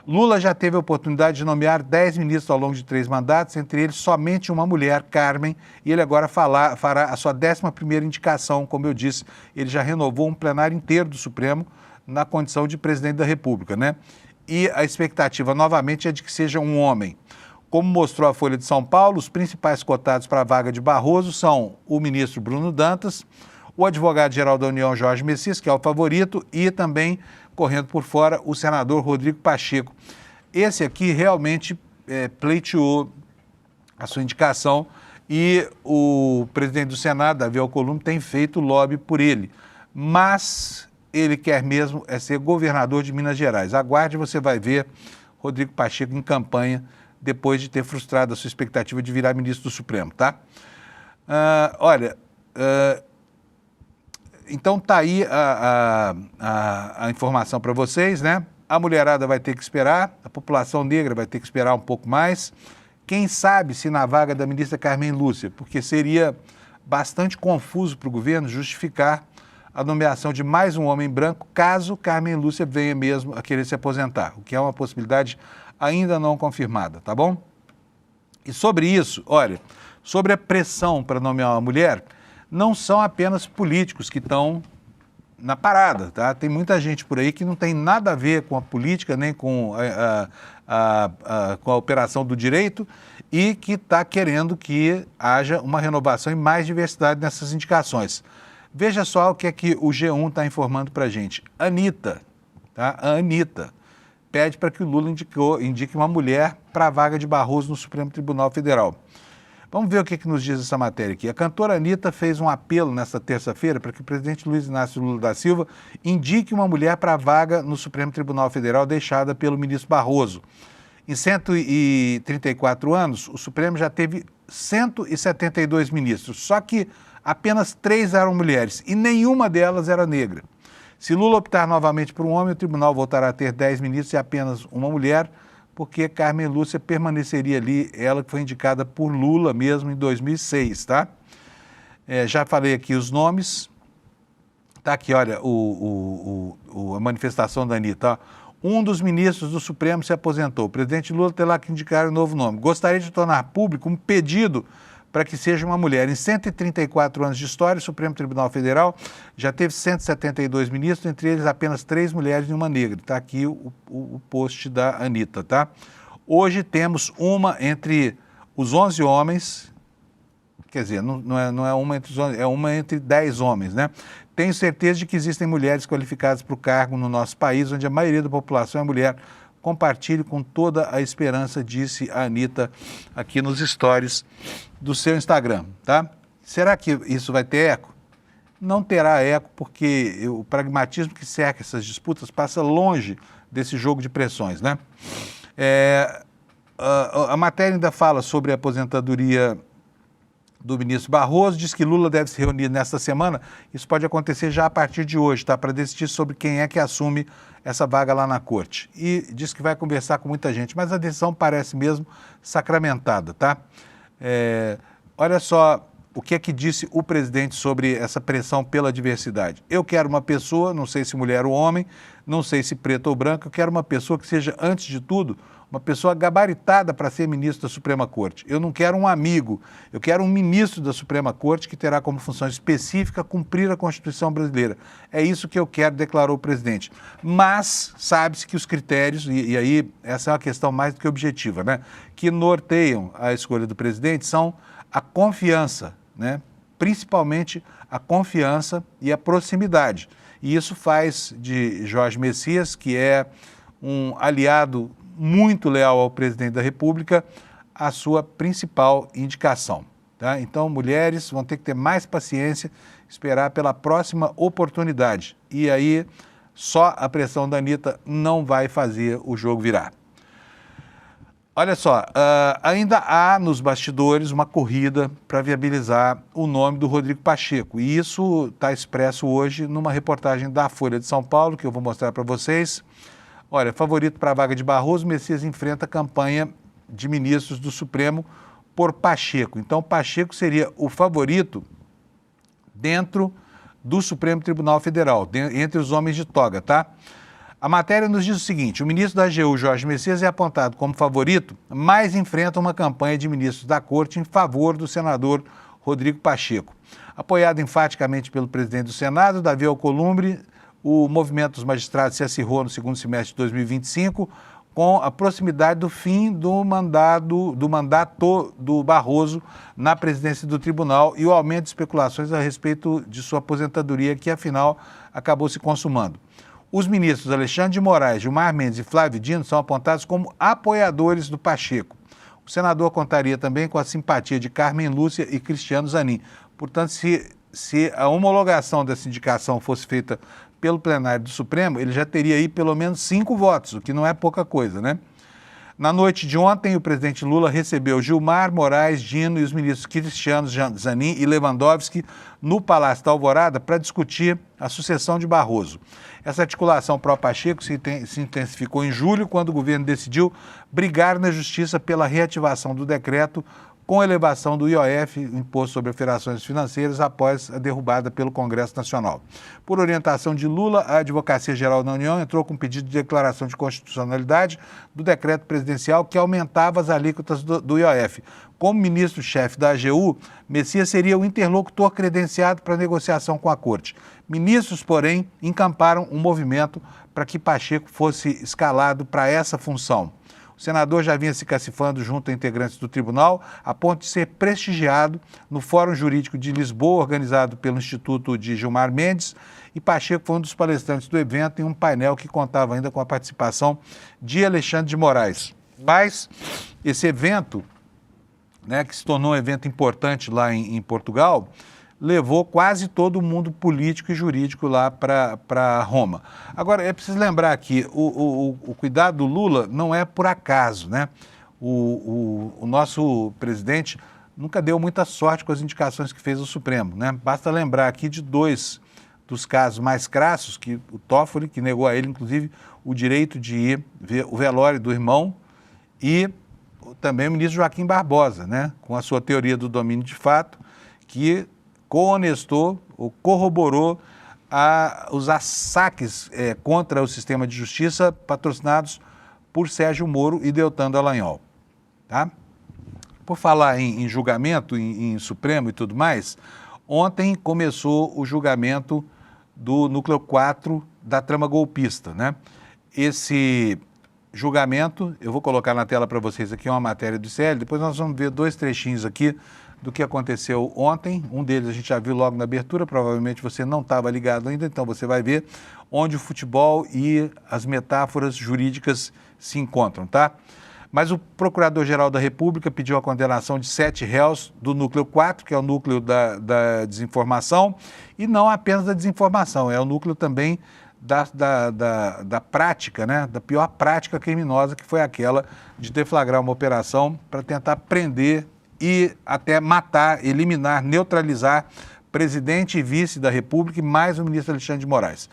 Lula já teve a oportunidade de nomear 10 ministros ao longo de 3 mandatos, entre eles somente uma mulher, Carmen, e ele agora fará a sua 11ª indicação. Como eu disse, ele já renovou um plenário inteiro do Supremo na condição de presidente da República, né? E a expectativa, novamente, é de que seja um homem. Como mostrou a Folha de São Paulo, os principais cotados para a vaga de Barroso são o ministro Bruno Dantas, o advogado-geral da União, Jorge Messias, que é o favorito, e também, correndo por fora, o senador Rodrigo Pacheco. Esse aqui realmente pleiteou a sua indicação e o presidente do Senado, Davi Alcolumbre, tem feito lobby por ele. Mas ele quer mesmo ser governador de Minas Gerais. Aguarde, você vai ver Rodrigo Pacheco em campanha depois de ter frustrado a sua expectativa de virar ministro do Supremo, tá? Então tá aí a informação para vocês, né? A mulherada vai ter que esperar, a população negra vai ter que esperar um pouco mais. Quem sabe se na vaga da ministra Carmen Lúcia, porque seria bastante confuso para o governo justificar a nomeação de mais um homem branco, caso Carmen Lúcia venha mesmo a querer se aposentar, o que é uma possibilidade ainda não confirmada, tá bom? E sobre isso, olha, sobre a pressão para nomear uma mulher, não são apenas políticos que estão na parada, tá? Tem muita gente por aí que não tem nada a ver com a política, nem com a operação do direito e que está querendo que haja uma renovação e mais diversidade nessas indicações. Veja só o que é que o G1 está informando para a gente. Anitta, tá? A Anitta pede para que o Lula indique uma mulher para a vaga de Barroso no Supremo Tribunal Federal. Vamos ver o que nos diz essa matéria aqui. A cantora Anitta fez um apelo nesta terça-feira para que o presidente Luiz Inácio Lula da Silva indique uma mulher para a vaga no Supremo Tribunal Federal deixada pelo ministro Barroso. Em 134 anos, o Supremo já teve 172 ministros, só que apenas 3 eram mulheres e nenhuma delas era negra. Se Lula optar novamente por um homem, o tribunal voltará a ter 10 ministros e apenas uma mulher, porque Carmen Lúcia permaneceria ali, ela que foi indicada por Lula mesmo em 2006, tá? Já falei aqui os nomes. Tá aqui, olha, a manifestação da Anitta. Um dos ministros do Supremo se aposentou. O presidente Lula terá que indicar um novo nome. Gostaria de tornar público um pedido para que seja uma mulher. Em 134 anos de história, o Supremo Tribunal Federal já teve 172 ministros, entre eles apenas 3 mulheres e uma negra. Está aqui o post da Anitta, tá? Hoje temos uma entre os 11 homens, quer dizer, não é uma entre os 11, é uma entre 10 homens, né? Tenho certeza de que existem mulheres qualificadas para o cargo no nosso país, onde a maioria da população é mulher. Compartilhe com toda a esperança, disse a Anitta aqui nos stories do seu Instagram, tá? Será que isso vai ter eco? Não terá eco, porque o pragmatismo que cerca essas disputas passa longe desse jogo de pressões, né? A matéria ainda fala sobre a aposentadoria do ministro Barroso, diz que Lula deve se reunir nesta semana. Isso pode acontecer já a partir de hoje, tá? Para decidir sobre quem é que assume essa vaga lá na corte. E diz que vai conversar com muita gente, mas a decisão parece mesmo sacramentada, tá? Olha só o que é que disse o presidente sobre essa pressão pela diversidade. Eu quero uma pessoa, não sei se mulher ou homem, não sei se preto ou branco, eu quero uma pessoa que seja, antes de tudo, uma pessoa gabaritada para ser ministro da Suprema Corte. Eu não quero um amigo, eu quero um ministro da Suprema Corte que terá como função específica cumprir a Constituição brasileira. É isso que eu quero, declarou o presidente. Mas sabe-se que os critérios, e aí essa é uma questão mais do que objetiva, né, que norteiam a escolha do presidente são a confiança, né, principalmente a confiança e a proximidade. E isso faz de Jorge Messias, que é um aliado muito leal ao presidente da República, a sua principal indicação, tá? Então, mulheres vão ter que ter mais paciência, esperar pela próxima oportunidade. E aí, só a pressão da Anitta não vai fazer o jogo virar. Olha só, ainda há nos bastidores uma corrida para viabilizar o nome do Rodrigo Pacheco. E isso está expresso hoje numa reportagem da Folha de São Paulo, que eu vou mostrar para vocês. Olha, favorito para a vaga de Barroso, Messias enfrenta a campanha de ministros do Supremo por Pacheco. Então, Pacheco seria o favorito dentro do Supremo Tribunal Federal, entre os homens de toga, tá? A matéria nos diz o seguinte: o ministro da AGU, Jorge Messias, é apontado como favorito, mas enfrenta uma campanha de ministros da Corte em favor do senador Rodrigo Pacheco. Apoiado enfaticamente pelo presidente do Senado, Davi Alcolumbre, o movimento dos magistrados se acirrou no segundo semestre de 2025, com a proximidade do fim do mandato do Barroso na presidência do tribunal e o aumento de especulações a respeito de sua aposentadoria, que afinal acabou se consumando. Os ministros Alexandre de Moraes, Gilmar Mendes e Flávio Dino são apontados como apoiadores do Pacheco. O senador contaria também com a simpatia de Carmen Lúcia e Cristiano Zanin. Portanto, se a homologação dessa indicação fosse feita pelo plenário do Supremo, ele já teria aí pelo menos 5 votos, o que não é pouca coisa, né? Na noite de ontem, o presidente Lula recebeu Gilmar, Moraes, Dino e os ministros Cristiano Zanin e Lewandowski no Palácio da Alvorada para discutir a sucessão de Barroso. Essa articulação pró-Pacheco se intensificou em julho, quando o governo decidiu brigar na Justiça pela reativação do decreto com elevação do IOF, Imposto sobre Operações Financeiras, após a derrubada pelo Congresso Nacional. Por orientação de Lula, a Advocacia Geral da União entrou com pedido de declaração de constitucionalidade do decreto presidencial que aumentava as alíquotas do IOF. Como ministro-chefe da AGU, Messias seria o interlocutor credenciado para a negociação com a Corte. Ministros, porém, encamparam um movimento para que Pacheco fosse escalado para essa função. O senador já vinha se cacifando junto a integrantes do tribunal, a ponto de ser prestigiado no Fórum Jurídico de Lisboa, organizado pelo Instituto de Gilmar Mendes, e Pacheco foi um dos palestrantes do evento em um painel que contava ainda com a participação de Alexandre de Moraes. Mas esse evento, né, que se tornou um evento importante lá em Portugal, levou quase todo o mundo político e jurídico lá para Roma. Agora, é preciso lembrar aqui, o cuidado do Lula não é por acaso, né? O nosso presidente nunca deu muita sorte com as indicações que fez ao Supremo, né? Basta lembrar aqui de 2 dos casos mais crassos, que o Toffoli, que negou a ele, inclusive, o direito de ir ver o velório do irmão, e também o ministro Joaquim Barbosa, né? Com a sua teoria do domínio de fato, que cohonestou ou corroborou os saques contra o sistema de justiça patrocinados por Sérgio Moro e Deltan Dallagnol. Tá? Por falar em julgamento, em Supremo e tudo mais, ontem começou o julgamento do núcleo 4 da trama golpista, né? Esse julgamento, eu vou colocar na tela para vocês aqui uma matéria do ICL, depois nós vamos ver 2 trechinhos aqui do que aconteceu ontem. Um deles a gente já viu logo na abertura, provavelmente você não estava ligado ainda, então você vai ver onde o futebol e as metáforas jurídicas se encontram, tá? Mas o Procurador-Geral da República pediu a condenação de 7 réus do núcleo 4, que é o núcleo da desinformação, e não apenas da desinformação, é o núcleo também da prática, né? Da pior prática criminosa, que foi aquela de deflagrar uma operação para tentar prender e até matar, eliminar, neutralizar presidente e vice da República e mais o ministro Alexandre de Moraes.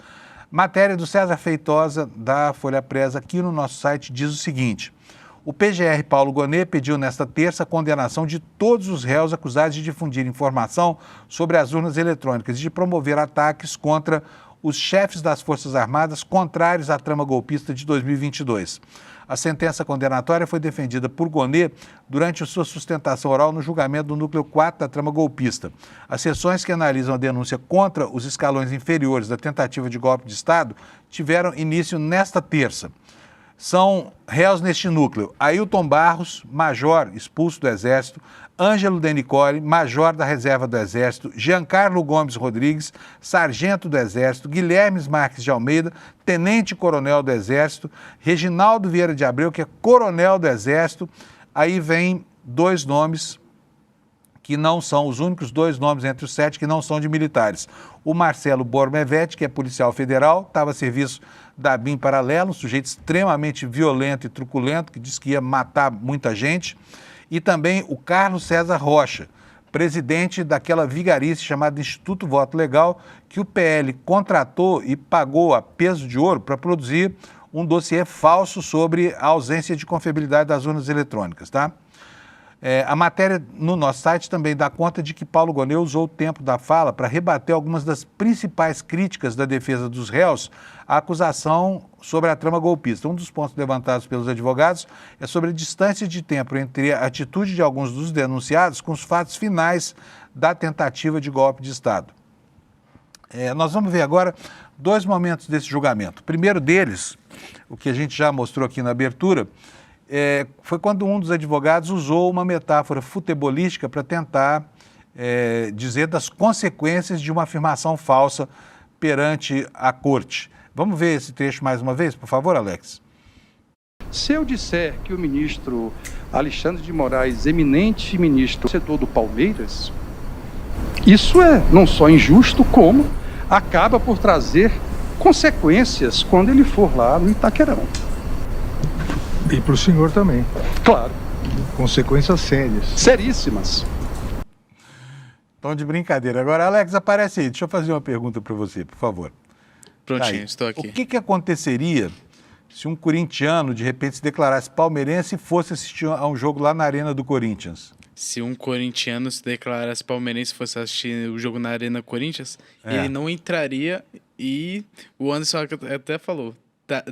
Matéria do César Feitosa, da Folha Press, aqui no nosso site, diz o seguinte: o PGR Paulo Gonet pediu nesta terça a condenação de todos os réus acusados de difundir informação sobre as urnas eletrônicas e de promover ataques contra os chefes das Forças Armadas contrários à trama golpista de 2022. A sentença condenatória foi defendida por Gonet durante sua sustentação oral no julgamento do núcleo 4 da trama golpista. As sessões que analisam a denúncia contra os escalões inferiores da tentativa de golpe de Estado tiveram início nesta terça. São réus neste núcleo: Ailton Barros, major expulso do Exército; Ângelo Denicoli, major da Reserva do Exército; Giancarlo Gomes Rodrigues, sargento do Exército; Guilherme Marques de Almeida, tenente-coronel do Exército; Reginaldo Vieira de Abreu, que é coronel do Exército. Aí vem 2 nomes que não são os únicos 2 nomes entre os 7 que não são de militares. O Marcelo Bormevete, que é policial federal, estava a serviço da BIM Paralelo, um sujeito extremamente violento e truculento, que disse que ia matar muita gente. E também o Carlos César Rocha, presidente daquela vigarice chamada Instituto Voto Legal, que o PL contratou e pagou a peso de ouro para produzir um dossiê falso sobre a ausência de confiabilidade das urnas eletrônicas, tá? A matéria no nosso site também dá conta de que Paulo Gonet usou o tempo da fala para rebater algumas das principais críticas da defesa dos réus à acusação sobre a trama golpista. Um dos pontos levantados pelos advogados é sobre a distância de tempo entre a atitude de alguns dos denunciados com os fatos finais da tentativa de golpe de Estado. Nós vamos ver agora 2 momentos desse julgamento. O primeiro deles, o que a gente já mostrou aqui na abertura, foi quando um dos advogados usou uma metáfora futebolística para tentar dizer das consequências de uma afirmação falsa perante a corte. Vamos ver esse trecho mais uma vez, por favor, Alex? Se eu disser que o ministro Alexandre de Moraes, eminente ministro, torcedor do Palmeiras, isso é não só injusto, como acaba por trazer consequências quando ele for lá no Itaquerão. E para o senhor também. Claro. Consequências sérias. Seríssimas. Tom de brincadeira. Agora, Alex, aparece aí. Deixa eu fazer uma pergunta para você, por favor. Prontinho, Aí. estou aqui. O que aconteceria se um corintiano, de repente, se declarasse palmeirense e fosse assistir a um jogo lá na Arena do Corinthians? Se um corintiano se declarasse palmeirense e fosse assistir o jogo na Arena Corinthians, ele não entraria e o Anderson até falou,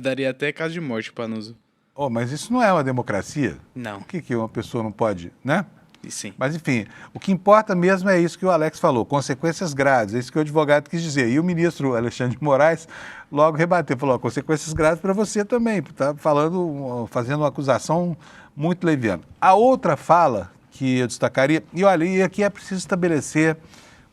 daria até caso de morte para Panuso. Oh, mas isso não é uma democracia? Não. Por que uma pessoa não pode, né? Sim. Mas, enfim, o que importa mesmo é isso que o Alex falou, consequências graves, é isso que o advogado quis dizer. E o ministro Alexandre de Moraes logo rebateu, falou, consequências graves para você também, está fazendo uma acusação muito leviana. A outra fala que eu destacaria, e olha, e aqui é preciso estabelecer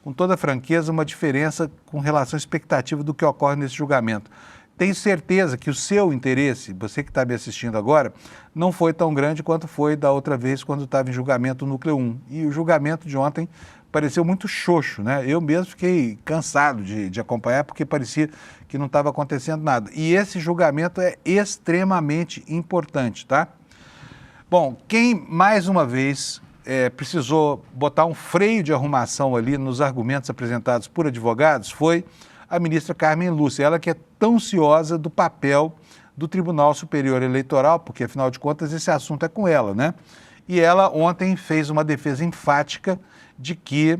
com toda franqueza uma diferença com relação à expectativa do que ocorre nesse julgamento. Tenho certeza que o seu interesse, você que está me assistindo agora, não foi tão grande quanto foi da outra vez quando estava em julgamento o Núcleo 1. E o julgamento de ontem pareceu muito xoxo, né? Eu mesmo fiquei cansado de acompanhar porque parecia que não estava acontecendo nada. E esse julgamento é extremamente importante, tá? Bom, quem mais uma vez precisou botar um freio de arrumação ali nos argumentos apresentados por advogados foi a ministra Carmen Lúcia, ela que é tão ciosa do papel do Tribunal Superior Eleitoral, porque, afinal de contas, esse assunto é com ela, né? E ela ontem fez uma defesa enfática de que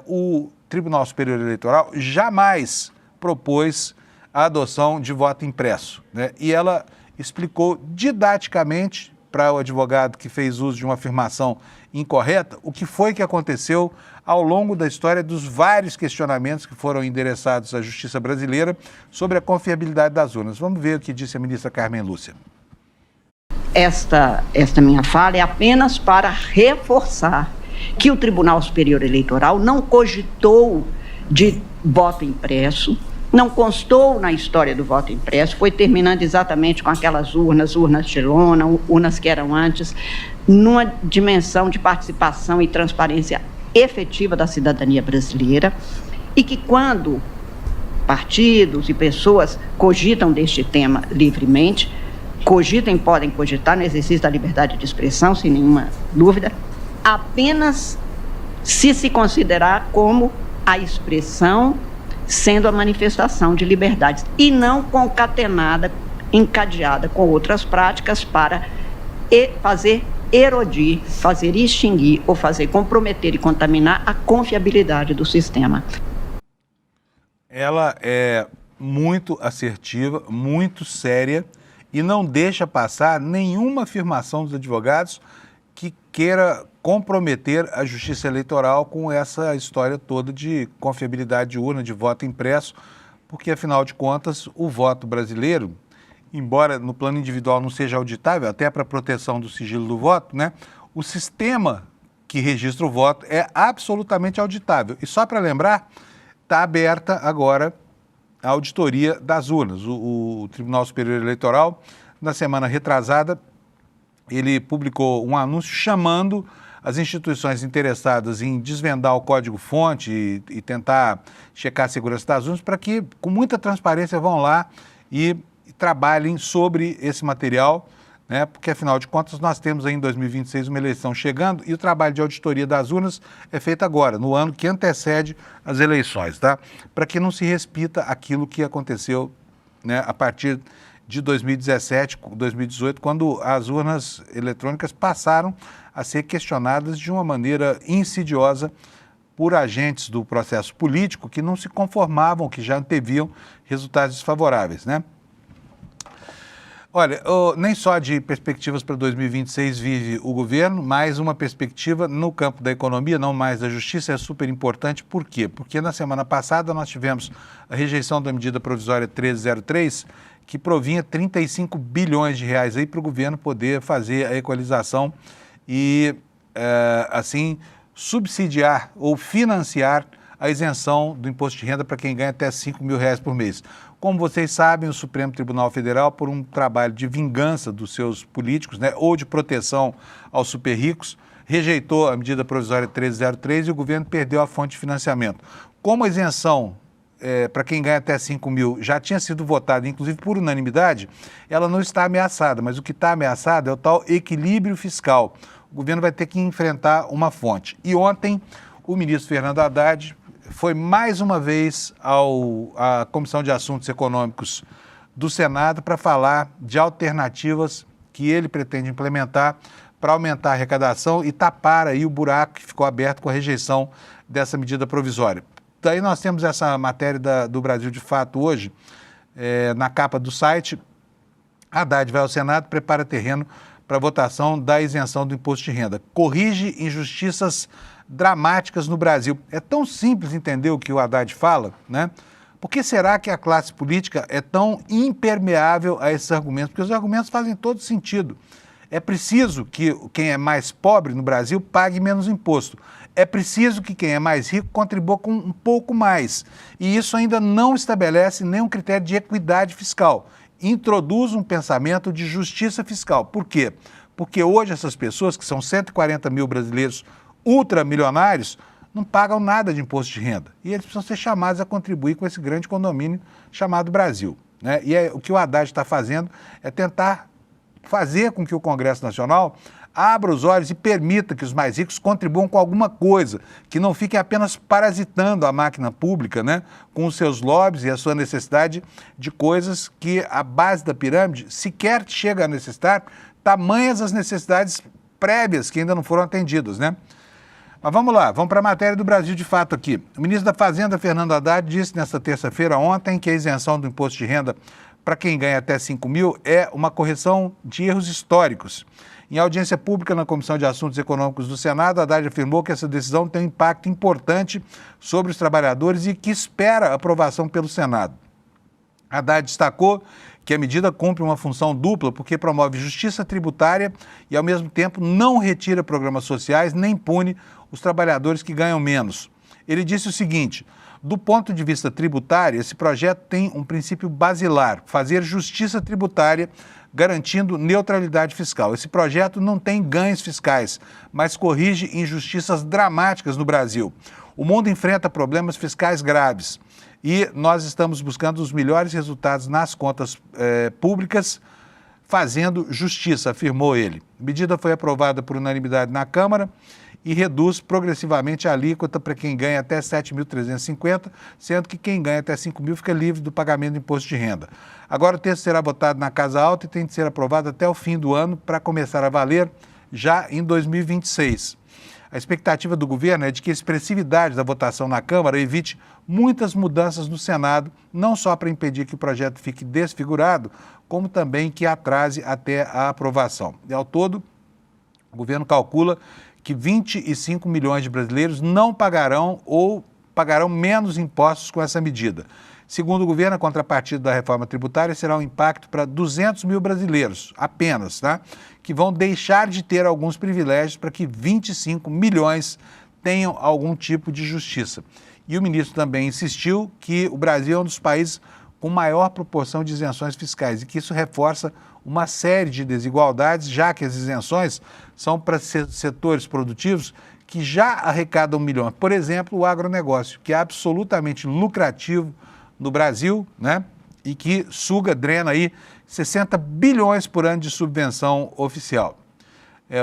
o Tribunal Superior Eleitoral jamais propôs a adoção de voto impresso, né? E ela explicou didaticamente, para o advogado que fez uso de uma afirmação incorreta o que foi que aconteceu ao longo da história dos vários questionamentos que foram endereçados à Justiça brasileira sobre a confiabilidade das urnas. Vamos ver o que disse a ministra Carmen Lúcia. Esta minha fala é apenas para reforçar que o Tribunal Superior Eleitoral não cogitou de voto impresso, não constou na história do voto impresso, foi terminando exatamente com aquelas urnas de lona, urnas que eram antes, numa dimensão de participação e transparência efetiva da cidadania brasileira, e que quando partidos e pessoas cogitam deste tema livremente, podem cogitar no exercício da liberdade de expressão, sem nenhuma dúvida, apenas se considerar como a expressão sendo a manifestação de liberdades e não concatenada, encadeada com outras práticas para fazer erodir, fazer extinguir ou fazer comprometer e contaminar a confiabilidade do sistema. Ela é muito assertiva, muito séria e não deixa passar nenhuma afirmação dos advogados que queira comprometer a Justiça Eleitoral com essa história toda de confiabilidade de urna, de voto impresso, porque, afinal de contas, o voto brasileiro, embora no plano individual não seja auditável, até para a proteção do sigilo do voto, né, o sistema que registra o voto é absolutamente auditável. E só para lembrar, está aberta agora a auditoria das urnas. O Tribunal Superior Eleitoral, na semana retrasada, ele publicou um anúncio chamando as instituições interessadas em desvendar o código-fonte e tentar checar a segurança das urnas para que, com muita transparência, vão lá e trabalhem sobre esse material, né? Porque, afinal de contas, nós temos aí em 2026 uma eleição chegando e o trabalho de auditoria das urnas é feito agora, no ano que antecede as eleições, tá? Para que não se repita aquilo que aconteceu, né, a partir de 2017, 2018, quando as urnas eletrônicas passaram a ser questionadas de uma maneira insidiosa por agentes do processo político que não se conformavam, que já anteviam resultados desfavoráveis, né? Olha, nem só de perspectivas para 2026 vive o governo, mas uma perspectiva no campo da economia, não mais da justiça, é super importante. Por quê? Porque na semana passada nós tivemos a rejeição da medida provisória 1303, que provinha 35 bilhões de reais aí para o governo poder fazer a equalização e, assim, subsidiar ou financiar a isenção do imposto de renda para quem ganha até R$5.000 por mês. Como vocês sabem, o Supremo Tribunal Federal, por um trabalho de vingança dos seus políticos, né, ou de proteção aos super ricos, rejeitou a medida provisória 1303 e o governo perdeu a fonte de financiamento. Como a isenção para quem ganha até 5 mil já tinha sido votada, inclusive por unanimidade, ela não está ameaçada, mas o que está ameaçado é o tal equilíbrio fiscal. O governo vai ter que enfrentar uma fonte. E ontem, o ministro Fernando Haddad foi mais uma vez à Comissão de Assuntos Econômicos do Senado para falar de alternativas que ele pretende implementar para aumentar a arrecadação e tapar aí o buraco que ficou aberto com a rejeição dessa medida provisória. Daí nós temos essa matéria do Brasil de Fato hoje, na capa do site. Haddad vai ao Senado, prepara terreno para votação da isenção do imposto de renda. Corrige injustiças dramáticas no Brasil. É tão simples entender o que o Haddad fala, né? Por que será que a classe política é tão impermeável a esses argumentos? Porque os argumentos fazem todo sentido. É preciso que quem é mais pobre no Brasil pague menos imposto. É preciso que quem é mais rico contribua com um pouco mais. E isso ainda não estabelece nenhum critério de equidade fiscal. Introduz um pensamento de justiça fiscal. Por quê? Porque hoje essas pessoas, que são 140 mil brasileiros ultramilionários, não pagam nada de imposto de renda. E eles precisam ser chamados a contribuir com esse grande condomínio chamado Brasil, né? E o que o Haddad está fazendo é tentar fazer com que o Congresso Nacional abra os olhos e permita que os mais ricos contribuam com alguma coisa, que não fiquem apenas parasitando a máquina pública, né, com os seus lobbies e a sua necessidade de coisas que a base da pirâmide sequer chega a necessitar, tamanhas as necessidades prévias que ainda não foram atendidas, né? Mas vamos lá, vamos para a matéria do Brasil de Fato aqui. O ministro da Fazenda, Fernando Haddad, disse nesta terça-feira, ontem, que a isenção do imposto de renda para quem ganha até 5 mil é uma correção de erros históricos Em audiência pública na Comissão de Assuntos Econômicos do Senado, Haddad afirmou que essa decisão tem um impacto importante sobre os trabalhadores e que espera aprovação pelo Senado. Haddad destacou que a medida cumpre uma função dupla porque promove justiça tributária e, ao mesmo tempo, não retira programas sociais nem pune os trabalhadores que ganham menos. Ele disse o seguinte: do ponto de vista tributário, esse projeto tem um princípio basilar, fazer justiça tributária, garantindo neutralidade fiscal. Esse projeto não tem ganhos fiscais, mas corrige injustiças dramáticas no Brasil. O mundo enfrenta problemas fiscais graves e nós estamos buscando os melhores resultados nas contas públicas, fazendo justiça, afirmou ele. A medida foi aprovada por unanimidade na Câmara e reduz progressivamente a alíquota para quem ganha até 7.350, sendo que quem ganha até 5.000 fica livre do pagamento de imposto de renda. Agora o texto será votado na Casa Alta e tem de ser aprovado até o fim do ano para começar a valer já em 2026. A expectativa do governo é de que a expressividade da votação na Câmara evite muitas mudanças no Senado, não só para impedir que o projeto fique desfigurado, como também que atrase até a aprovação. E ao todo, o governo calcula que 25 milhões de brasileiros não pagarão ou pagarão menos impostos com essa medida. Segundo o governo, a contrapartida da reforma tributária será um impacto para 200 mil brasileiros, apenas, tá? Que vão deixar de ter alguns privilégios para que 25 milhões tenham algum tipo de justiça. E o ministro também insistiu que o Brasil é um dos países com maior proporção de isenções fiscais e que isso reforça uma série de desigualdades, já que as isenções são para setores produtivos que já arrecadam milhões. Por exemplo, o agronegócio, que é absolutamente lucrativo no Brasil, né? E que suga, drena aí 60 bilhões por ano de subvenção oficial.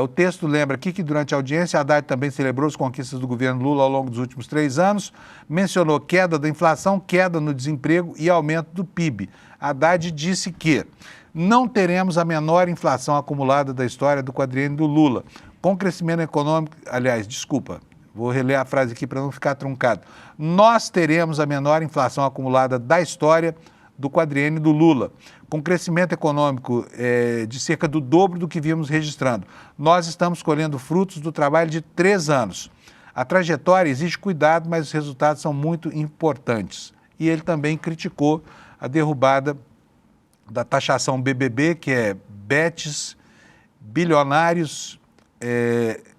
O texto lembra aqui que durante a audiência, Haddad também celebrou as conquistas do governo Lula ao longo dos últimos 3 anos, mencionou queda da inflação, queda no desemprego e aumento do PIB. Haddad disse que não teremos a menor inflação acumulada da história do quadriênio do Lula, com crescimento econômico, vou reler a frase aqui para não ficar truncado. Nós teremos a menor inflação acumulada da história do quadriênio do Lula, com crescimento econômico de cerca do dobro do que vimos registrando. Nós estamos colhendo frutos do trabalho de 3 anos. A trajetória exige cuidado, mas os resultados são muito importantes. E ele também criticou a derrubada da taxação BBB, que é bets, bilionários,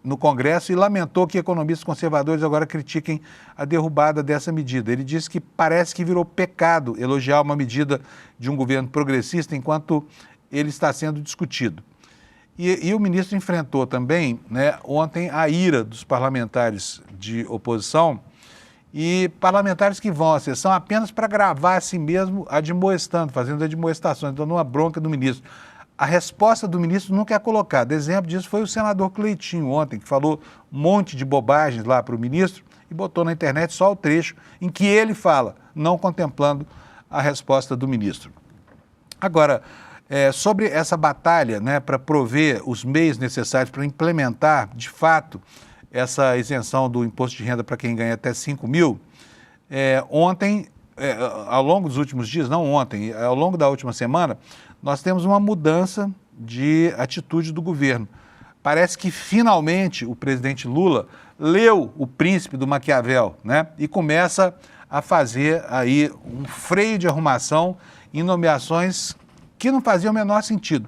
no Congresso, e lamentou que economistas conservadores agora critiquem a derrubada dessa medida. Ele disse que parece que virou pecado elogiar uma medida de um governo progressista enquanto ele está sendo discutido. E o ministro enfrentou também, né, ontem a ira dos parlamentares de oposição e parlamentares que vão à sessão apenas para gravar a si mesmo admoestando, fazendo admoestações, dando uma bronca do ministro. A resposta do ministro nunca é colocada. Exemplo disso foi o senador Cleitinho ontem, que falou um monte de bobagens lá para o ministro e botou na internet só o trecho em que ele fala, não contemplando a resposta do ministro. Agora, sobre essa batalha, né, para prover os meios necessários para implementar, de fato, essa isenção do imposto de renda para quem ganha até 5 mil, ontem, ao longo dos últimos dias, não ontem, ao longo da última semana, nós temos uma mudança de atitude do governo. Parece que finalmente o presidente Lula leu O Príncipe do Maquiavel, né? E começa a fazer aí um freio de arrumação em nomeações que não faziam o menor sentido.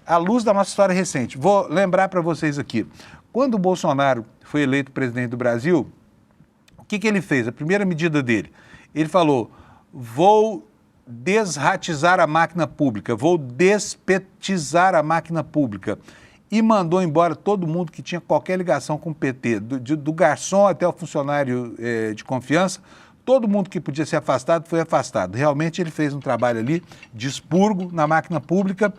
À luz da nossa história recente, vou lembrar para vocês aqui, quando o Bolsonaro foi eleito presidente do Brasil, o que ele fez? A primeira medida dele, ele falou, vou desratizar a máquina pública, vou despetizar a máquina pública, e mandou embora todo mundo que tinha qualquer ligação com o PT, do garçom até o funcionário de confiança, todo mundo que podia ser afastado foi afastado. Realmente ele fez um trabalho ali de expurgo na máquina pública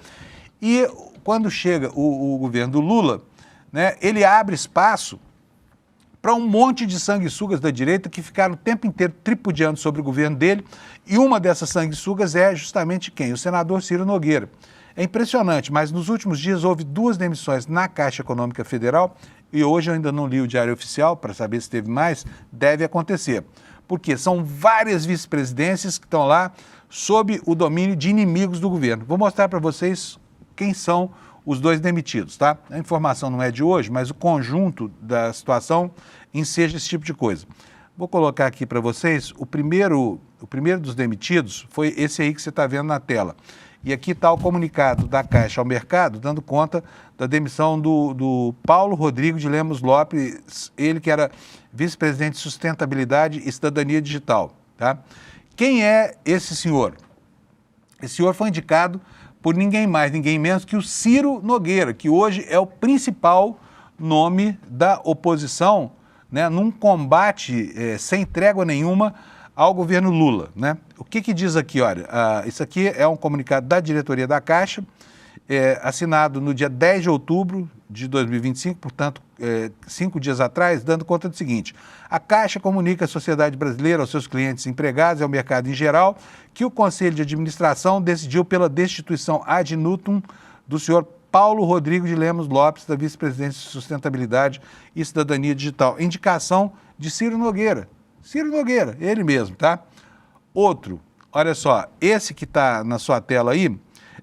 e quando chega o governo do Lula, né, ele abre espaço para um monte de sanguessugas da direita que ficaram o tempo inteiro tripudiando sobre o governo dele, e uma dessas sanguessugas é justamente quem? O senador Ciro Nogueira. É impressionante, mas nos últimos dias houve 2 demissões na Caixa Econômica Federal, e hoje eu ainda não li o Diário Oficial para saber se teve mais, deve acontecer. Porque são várias vice-presidências que estão lá sob o domínio de inimigos do governo. Vou mostrar para vocês quem são os dois demitidos, tá? A informação não é de hoje, mas o conjunto da situação enseja esse tipo de coisa. Vou colocar aqui para vocês, o primeiro dos demitidos foi esse aí que você está vendo na tela. E aqui está o comunicado da Caixa ao mercado, dando conta da demissão do Paulo Rodrigo de Lemos Lopes, ele que era vice-presidente de Sustentabilidade e Cidadania Digital, tá? Quem é esse senhor? Esse senhor foi indicado por ninguém mais, ninguém menos que o Ciro Nogueira, que hoje é o principal nome da oposição, né, num combate sem trégua nenhuma ao governo Lula, né? O que diz aqui? Olha, isso aqui é um comunicado da diretoria da Caixa, assinado no dia 10 de outubro de 2025, portanto, 5 dias atrás, dando conta do seguinte: a Caixa comunica à sociedade brasileira, aos seus clientes empregados e ao mercado em geral, que o Conselho de Administração decidiu pela destituição ad nutum do senhor Paulo Rodrigo de Lemos Lopes, da vice-presidência de Sustentabilidade e Cidadania Digital. Indicação de Ciro Nogueira. Ciro Nogueira, ele mesmo, tá? Outro, olha só, esse que está na sua tela aí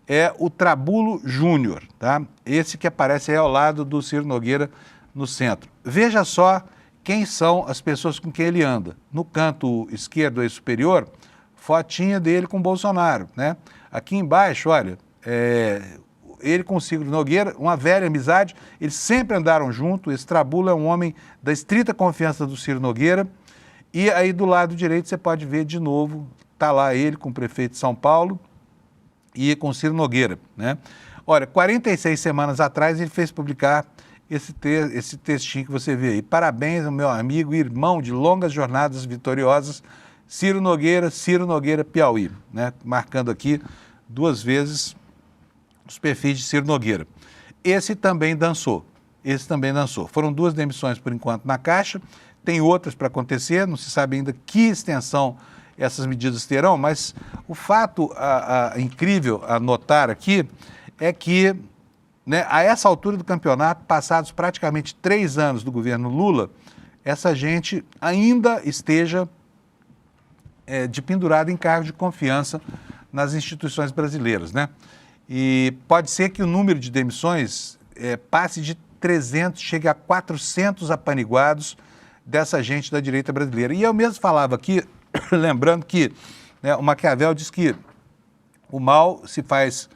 é o Trabulo Júnior, tá? Esse que aparece aí ao lado do Ciro Nogueira no centro. Veja só quem são as pessoas com quem ele anda. No canto esquerdo aí superior, fotinha dele com Bolsonaro, né? Aqui embaixo, olha, ele com o Ciro Nogueira, uma velha amizade, eles sempre andaram juntos. Esse Trabulo é um homem da estrita confiança do Ciro Nogueira. E aí do lado direito você pode ver de novo, está lá ele com o prefeito de São Paulo e com o Ciro Nogueira, né? Olha, 46 semanas atrás ele fez publicar esse textinho que você vê aí. Parabéns ao meu amigo e irmão de longas jornadas vitoriosas, Ciro Nogueira Piauí, né? Marcando aqui 2 vezes os perfis de Ciro Nogueira. Esse também dançou. Foram 2 demissões por enquanto na Caixa. Tem outras para acontecer, não se sabe ainda que extensão essas medidas terão, mas o fato incrível a notar aqui é que, né, a essa altura do campeonato, passados praticamente 3 anos do governo Lula, essa gente ainda esteja de pendurado em cargo de confiança nas instituições brasileiras, né? E pode ser que o número de demissões passe de 300, chegue a 400 apaniguados dessa gente da direita brasileira. E eu mesmo falava aqui, lembrando que, né, o Maquiavel diz que o mal se faz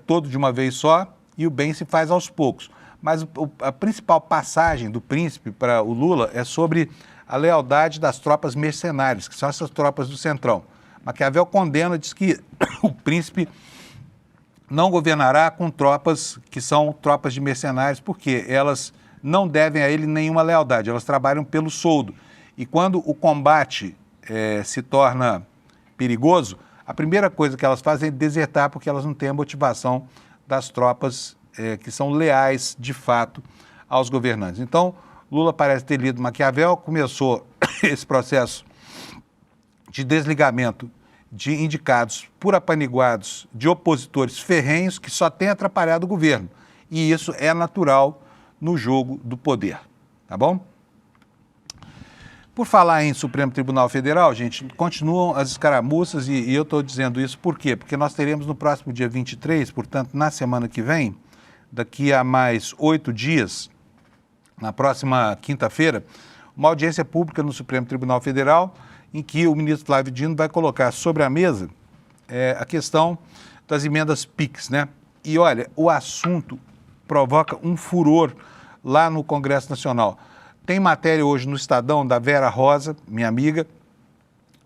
todo de uma vez só e o bem se faz aos poucos. Mas a principal passagem do príncipe para o Lula é sobre a lealdade das tropas mercenárias, que são essas tropas do Centrão. Maquiavel condena, diz que o príncipe não governará com tropas que são tropas de mercenários, porque elas não devem a ele nenhuma lealdade, elas trabalham pelo soldo. E quando o combate se torna perigoso, a primeira coisa que elas fazem é desertar, porque elas não têm a motivação das tropas que são leais, de fato, aos governantes. Então, Lula parece ter lido Maquiavel, começou esse processo de desligamento de indicados por apaniguados de opositores ferrenhos que só têm atrapalhado o governo. E isso é natural no jogo do poder, tá bom? Por falar em Supremo Tribunal Federal, gente, continuam as escaramuças e eu estou dizendo isso por quê? Porque nós teremos no próximo dia 23, portanto, na semana que vem, daqui a mais 8 dias, na próxima quinta-feira, uma audiência pública no Supremo Tribunal Federal em que o ministro Flávio Dino vai colocar sobre a mesa a questão das emendas PIX, né? E olha, o assunto provoca um furor lá no Congresso Nacional. Tem matéria hoje no Estadão da Vera Rosa, minha amiga,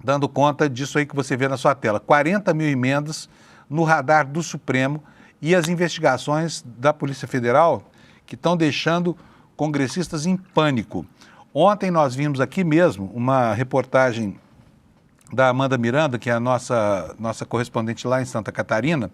dando conta disso aí que você vê na sua tela. 40 mil emendas no radar do Supremo e as investigações da Polícia Federal que estão deixando congressistas em pânico. Ontem nós vimos aqui mesmo uma reportagem da Amanda Miranda, que é a nossa correspondente lá em Santa Catarina,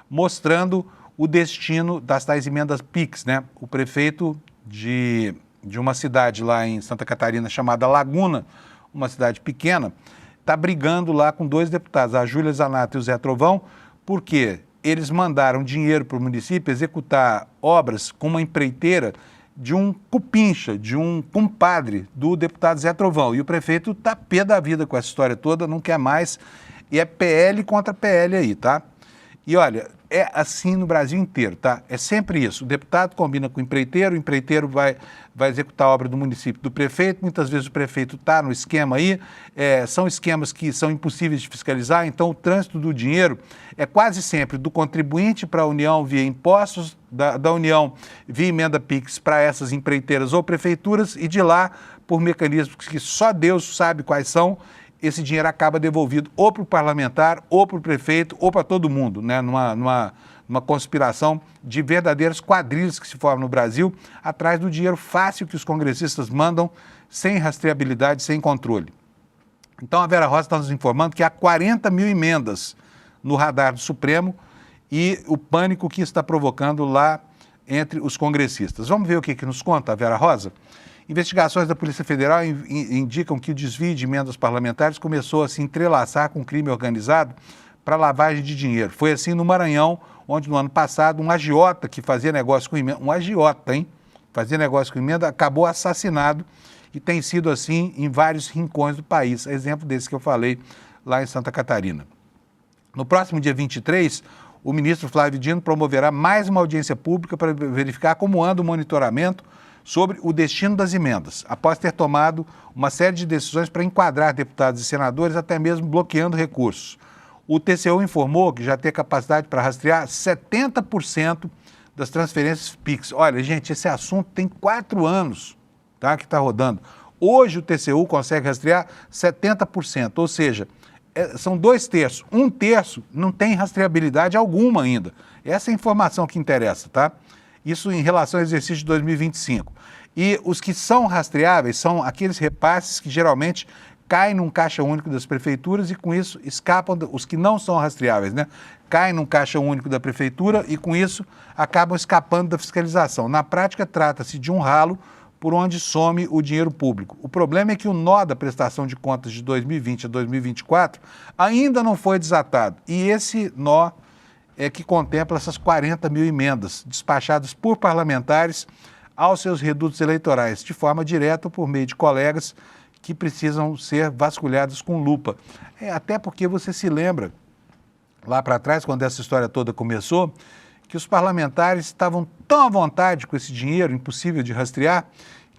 mostrando o destino das tais emendas PIX, né? O prefeito de uma cidade lá em Santa Catarina chamada Laguna, uma cidade pequena, está brigando lá com 2 deputados, a Júlia Zanato e o Zé Trovão, porque eles mandaram dinheiro para o município executar obras com uma empreiteira de um cupincha, de um compadre do deputado Zé Trovão. E o prefeito está pé da vida com essa história toda, não quer mais, e é PL contra PL aí, tá? E olha, é assim no Brasil inteiro, tá? É sempre isso. O deputado combina com o empreiteiro vai executar a obra do município, do prefeito. Muitas vezes o prefeito está no esquema aí. São esquemas que são impossíveis de fiscalizar, então o trânsito do dinheiro é quase sempre do contribuinte para a União via impostos, da União via emenda PIX para essas empreiteiras ou prefeituras, e de lá, por mecanismos que só Deus sabe quais são, esse dinheiro acaba devolvido ou para o parlamentar, ou para o prefeito, ou para todo mundo, né? Numa conspiração de verdadeiras quadrilhas que se formam no Brasil, atrás do dinheiro fácil que os congressistas mandam, sem rastreabilidade, sem controle. Então a Vera Rosa está nos informando que há 40 mil emendas no radar do Supremo e o pânico que está provocando lá entre os congressistas. Vamos ver o que nos conta a Vera Rosa? Investigações da Polícia Federal indicam que o desvio de emendas parlamentares começou a se entrelaçar com crime organizado para lavagem de dinheiro. Foi assim no Maranhão, onde no ano passado um agiota que fazia negócio com emenda, um agiota, hein? Fazia negócio com emenda, acabou assassinado e tem sido assim em vários rincões do país. Exemplo desse que eu falei lá em Santa Catarina. No próximo dia 23, o ministro Flávio Dino promoverá mais uma audiência pública para verificar como anda o monitoramento sobre o destino das emendas, após ter tomado uma série de decisões para enquadrar deputados e senadores, até mesmo bloqueando recursos. O TCU informou que já tem capacidade para rastrear 70% das transferências PIX. Olha, gente, esse assunto tem 4 anos, tá, que está rodando. Hoje o TCU consegue rastrear 70%, ou seja, são 2/3. 1/3 não tem rastreabilidade alguma ainda. Essa é a informação que interessa, tá? Isso em relação ao exercício de 2025. E os que são rastreáveis são aqueles repasses que geralmente caem num caixa único das prefeituras e com isso escapam, os que não são rastreáveis, né? Caem num caixa único da prefeitura e com isso acabam escapando da fiscalização. Na prática, trata-se de um ralo por onde some o dinheiro público. O problema é que o nó da prestação de contas de 2020 a 2024 ainda não foi desatado. E esse nó que contempla essas 40 mil emendas despachadas por parlamentares aos seus redutos eleitorais, de forma direta ou por meio de colegas que precisam ser vasculhados com lupa. Até porque você se lembra, lá para trás, quando essa história toda começou, que os parlamentares estavam tão à vontade com esse dinheiro impossível de rastrear,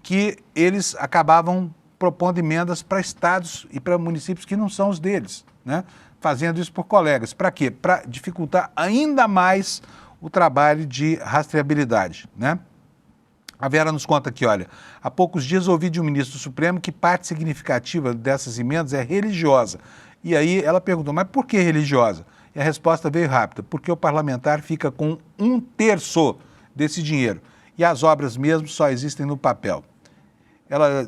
que eles acabavam propondo emendas para estados e para municípios que não são os deles, né? Fazendo isso por colegas. Para quê? Para dificultar ainda mais o trabalho de rastreabilidade, né? A Vera nos conta aqui, olha, há poucos dias ouvi de um ministro do Supremo que parte significativa dessas emendas é religiosa. E aí ela perguntou, mas por que religiosa? E a resposta veio rápida, porque o parlamentar fica com 1/3 desse dinheiro e as obras mesmo só existem no papel.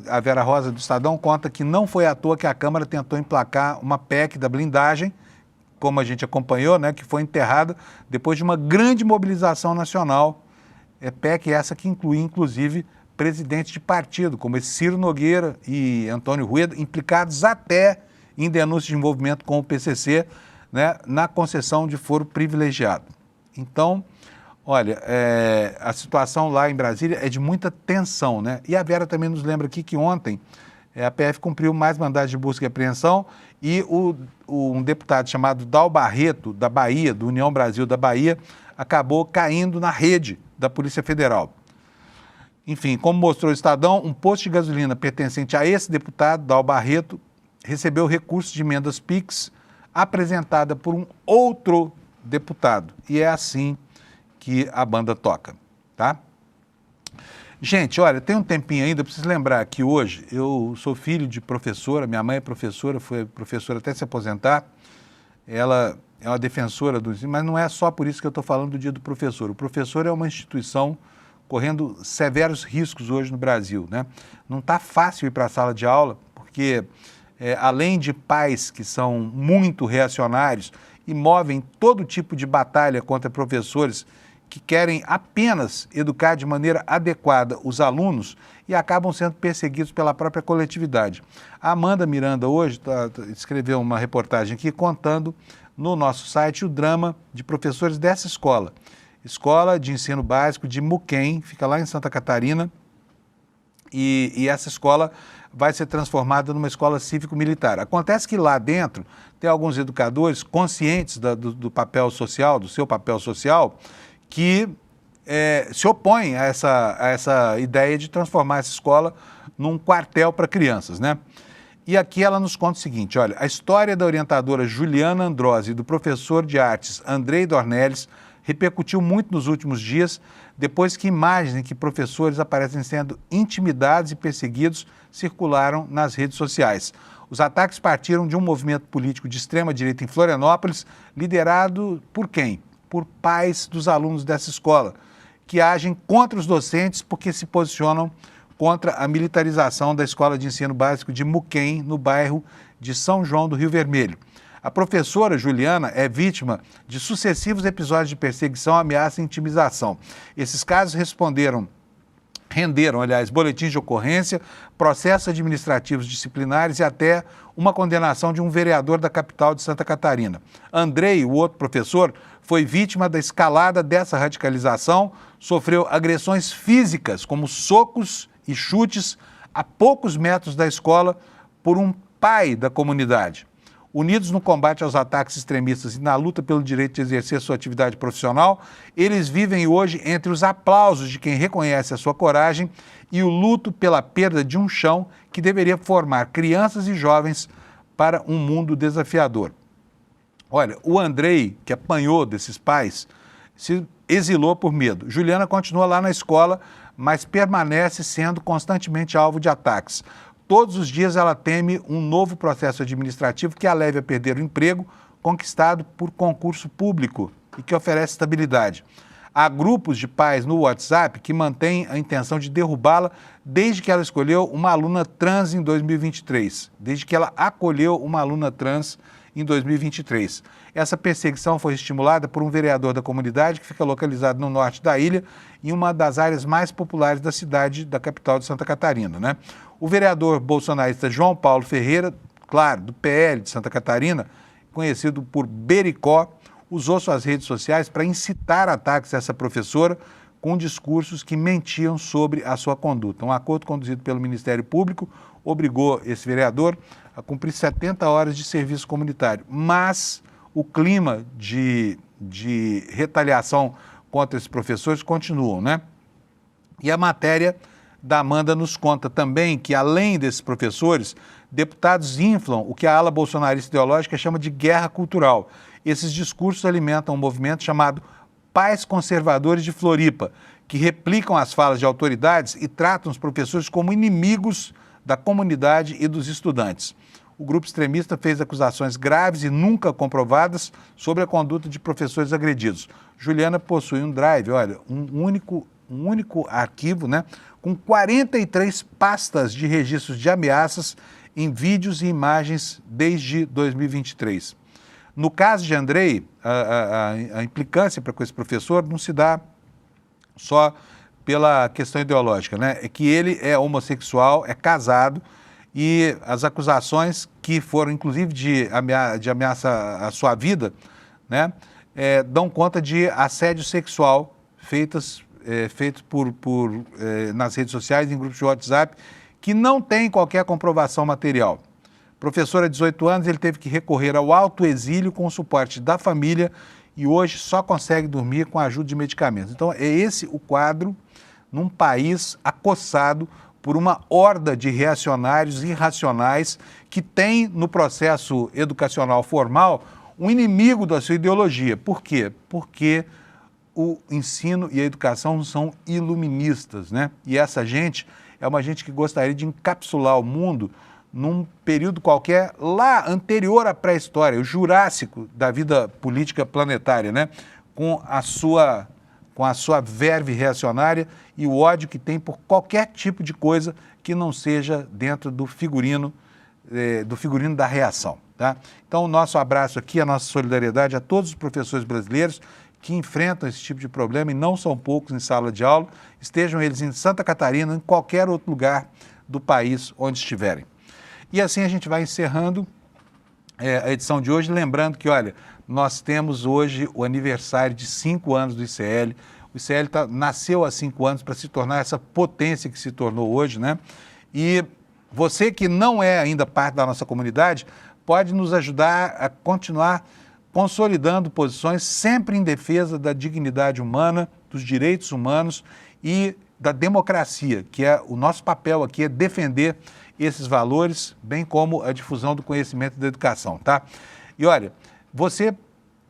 A Vera Rosa do Estadão conta que não foi à toa que a Câmara tentou emplacar uma PEC da blindagem, como a gente acompanhou, né, que foi enterrada depois de uma grande mobilização nacional. PEC essa que inclui, inclusive, presidentes de partido, como esse Ciro Nogueira e Antônio Rueda, implicados até em denúncias de envolvimento com o PCC, né, na concessão de foro privilegiado. Então, olha, a situação lá em Brasília é de muita tensão, né? E a Vera também nos lembra aqui que ontem a PF cumpriu mais mandados de busca e apreensão e um deputado chamado Dal Barreto, da Bahia, do União Brasil da Bahia, acabou caindo na rede da Polícia Federal. Enfim, como mostrou o Estadão, um posto de gasolina pertencente a esse deputado, Dal Barreto, recebeu recursos de emendas PIX apresentada por um outro deputado. E é assim que a banda toca, tá? Gente, olha, tem um tempinho ainda, eu preciso lembrar que hoje eu sou filho de professora, minha mãe é professora, foi professora até se aposentar, ela é uma defensora do ensino, mas não é só por isso que eu estou falando do Dia do Professor. O professor é uma instituição correndo severos riscos hoje no Brasil, né? Não está fácil ir para a sala de aula, porque além de pais que são muito reacionários e movem todo tipo de batalha contra professores que querem apenas educar de maneira adequada os alunos e acabam sendo perseguidos pela própria coletividade. A Amanda Miranda hoje escreveu uma reportagem aqui contando no nosso site o drama de professores dessa escola. Escola de ensino básico de Muquem, fica lá em Santa Catarina, e essa escola vai ser transformada numa escola cívico-militar. Acontece que lá dentro tem alguns educadores conscientes do papel social, do seu papel social, que se opõem a essa ideia de transformar essa escola num quartel para crianças, né? E aqui ela nos conta o seguinte, olha, a história da orientadora Juliana Androsi e do professor de artes Andrei Dornelles repercutiu muito nos últimos dias, depois que imagens em que professores aparecem sendo intimidados e perseguidos circularam nas redes sociais. Os ataques partiram de um movimento político de extrema-direita em Florianópolis, liderado por quem? Por pais dos alunos dessa escola, que agem contra os docentes porque se posicionam contra a militarização da Escola de Ensino Básico de Muquem, no bairro de São João do Rio Vermelho. A professora Juliana é vítima de sucessivos episódios de perseguição, ameaça e intimidação. Esses casos renderam, boletins de ocorrência, processos administrativos disciplinares e até uma condenação de um vereador da capital de Santa Catarina. Andrei, o outro professor, foi vítima da escalada dessa radicalização, sofreu agressões físicas, como socos e chutes, a poucos metros da escola, por um pai da comunidade. Unidos no combate aos ataques extremistas e na luta pelo direito de exercer sua atividade profissional, eles vivem hoje entre os aplausos de quem reconhece a sua coragem e o luto pela perda de um chão que deveria formar crianças e jovens para um mundo desafiador. Olha, o Andrei, que apanhou desses pais, se exilou por medo. Juliana continua lá na escola, mas permanece sendo constantemente alvo de ataques. Todos os dias ela teme um novo processo administrativo que a leve a perder o emprego conquistado por concurso público e que oferece estabilidade. Há grupos de pais no WhatsApp que mantêm a intenção de derrubá-la desde que ela escolheu uma aluna trans em 2023, desde que ela acolheu uma aluna trans em 2023. Essa perseguição foi estimulada por um vereador da comunidade que fica localizado no norte da ilha, em uma das áreas mais populares da cidade, da capital de Santa Catarina, né? O vereador bolsonarista João Paulo Ferreira, claro, do PL de Santa Catarina, conhecido por Bericó, usou suas redes sociais para incitar ataques a essa professora com discursos que mentiam sobre a sua conduta. Um acordo conduzido pelo Ministério Público obrigou esse vereador a cumprir 70 horas de serviço comunitário, mas o clima de retaliação contra esses professores continuam, né? E a matéria da Amanda nos conta também que, além desses professores, deputados inflam o que a ala bolsonarista ideológica chama de guerra cultural. Esses discursos alimentam um movimento chamado Pais Conservadores de Floripa, que replicam as falas de autoridades e tratam os professores como inimigos da comunidade e dos estudantes. O grupo extremista fez acusações graves e nunca comprovadas sobre a conduta de professores agredidos. Juliana possui um drive, olha, um único arquivo, né, com 43 pastas de registros de ameaças em vídeos e imagens desde 2023. No caso de Andrei, a implicância para com esse professor não se dá só pela questão ideológica, né? É que ele é homossexual, é casado, e as acusações que foram, inclusive, de ameaça à sua vida, né, dão conta de assédio sexual feito nas redes sociais, em grupos de WhatsApp, que não tem qualquer comprovação material. Professor há 18 anos, ele teve que recorrer ao autoexílio com o suporte da família e hoje só consegue dormir com a ajuda de medicamentos. Então, é esse o quadro num país acossado por uma horda de reacionários irracionais que tem no processo educacional formal um inimigo da sua ideologia. Por quê? Porque o ensino e a educação são iluministas, né? E essa gente é uma gente que gostaria de encapsular o mundo num período qualquer lá anterior à pré-história, o Jurássico da vida política planetária, né? Com a sua verve reacionária e o ódio que tem por qualquer tipo de coisa que não seja dentro do figurino da reação, tá? Então, o nosso abraço aqui, a nossa solidariedade a todos os professores brasileiros que enfrentam esse tipo de problema, e não são poucos em sala de aula, estejam eles em Santa Catarina, em qualquer outro lugar do país onde estiverem. E assim a gente vai encerrando a edição de hoje, lembrando que, olha, nós temos hoje o aniversário de 5 anos do ICL. O ICL nasceu há 5 anos para se tornar essa potência que se tornou hoje, né? E Você que não é ainda parte da nossa comunidade, pode nos ajudar a continuar consolidando posições sempre em defesa da dignidade humana, dos direitos humanos e da democracia, que é o nosso papel aqui, é defender esses valores, bem como a difusão do conhecimento e da educação, tá? E olha, você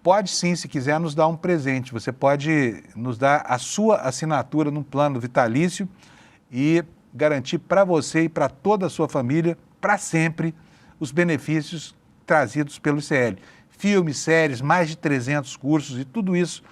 pode sim, se quiser, nos dar um presente, você pode nos dar a sua assinatura num plano vitalício e garantir para você e para toda a sua família, para sempre, os benefícios trazidos pelo ICL. Filmes, séries, mais de 300 cursos e tudo isso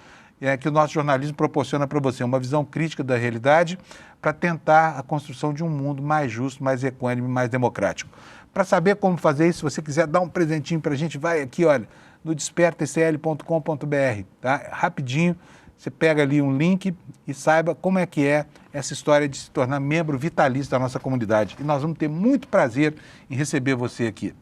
que o nosso jornalismo proporciona para você, uma visão crítica da realidade para tentar a construção de um mundo mais justo, mais equânime, mais democrático. Para saber como fazer isso, se você quiser dar um presentinho para a gente, vai aqui, olha, no despertaicl.com.br, tá? Rapidinho, você pega ali um link e saiba como é que é essa história de se tornar membro vitalício da nossa comunidade. E nós vamos ter muito prazer em receber você aqui.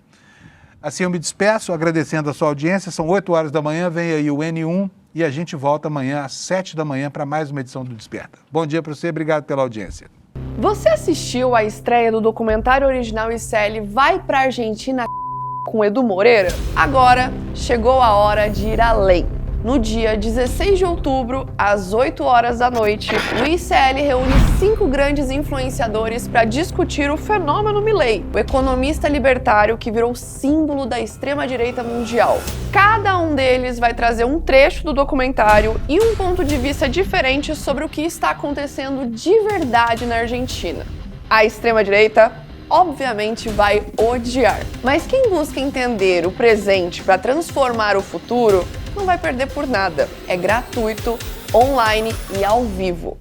Assim eu me despeço, agradecendo a sua audiência. São 8 horas da manhã, vem aí o N1 e a gente volta amanhã às 7 da manhã para mais uma edição do Desperta. Bom dia para você, obrigado pela audiência. Você assistiu à estreia do documentário original ICL Vai Pra Argentina com Edu Moreira? Agora chegou a hora de ir além. No dia 16 de outubro, às 8 horas da noite, o ICL reúne 5 grandes influenciadores para discutir o fenômeno Milei, o economista libertário que virou símbolo da extrema-direita mundial. Cada um deles vai trazer um trecho do documentário e um ponto de vista diferente sobre o que está acontecendo de verdade na Argentina. A extrema-direita, obviamente, vai odiar. Mas quem busca entender o presente para transformar o futuro não vai perder por nada. É gratuito, online e ao vivo.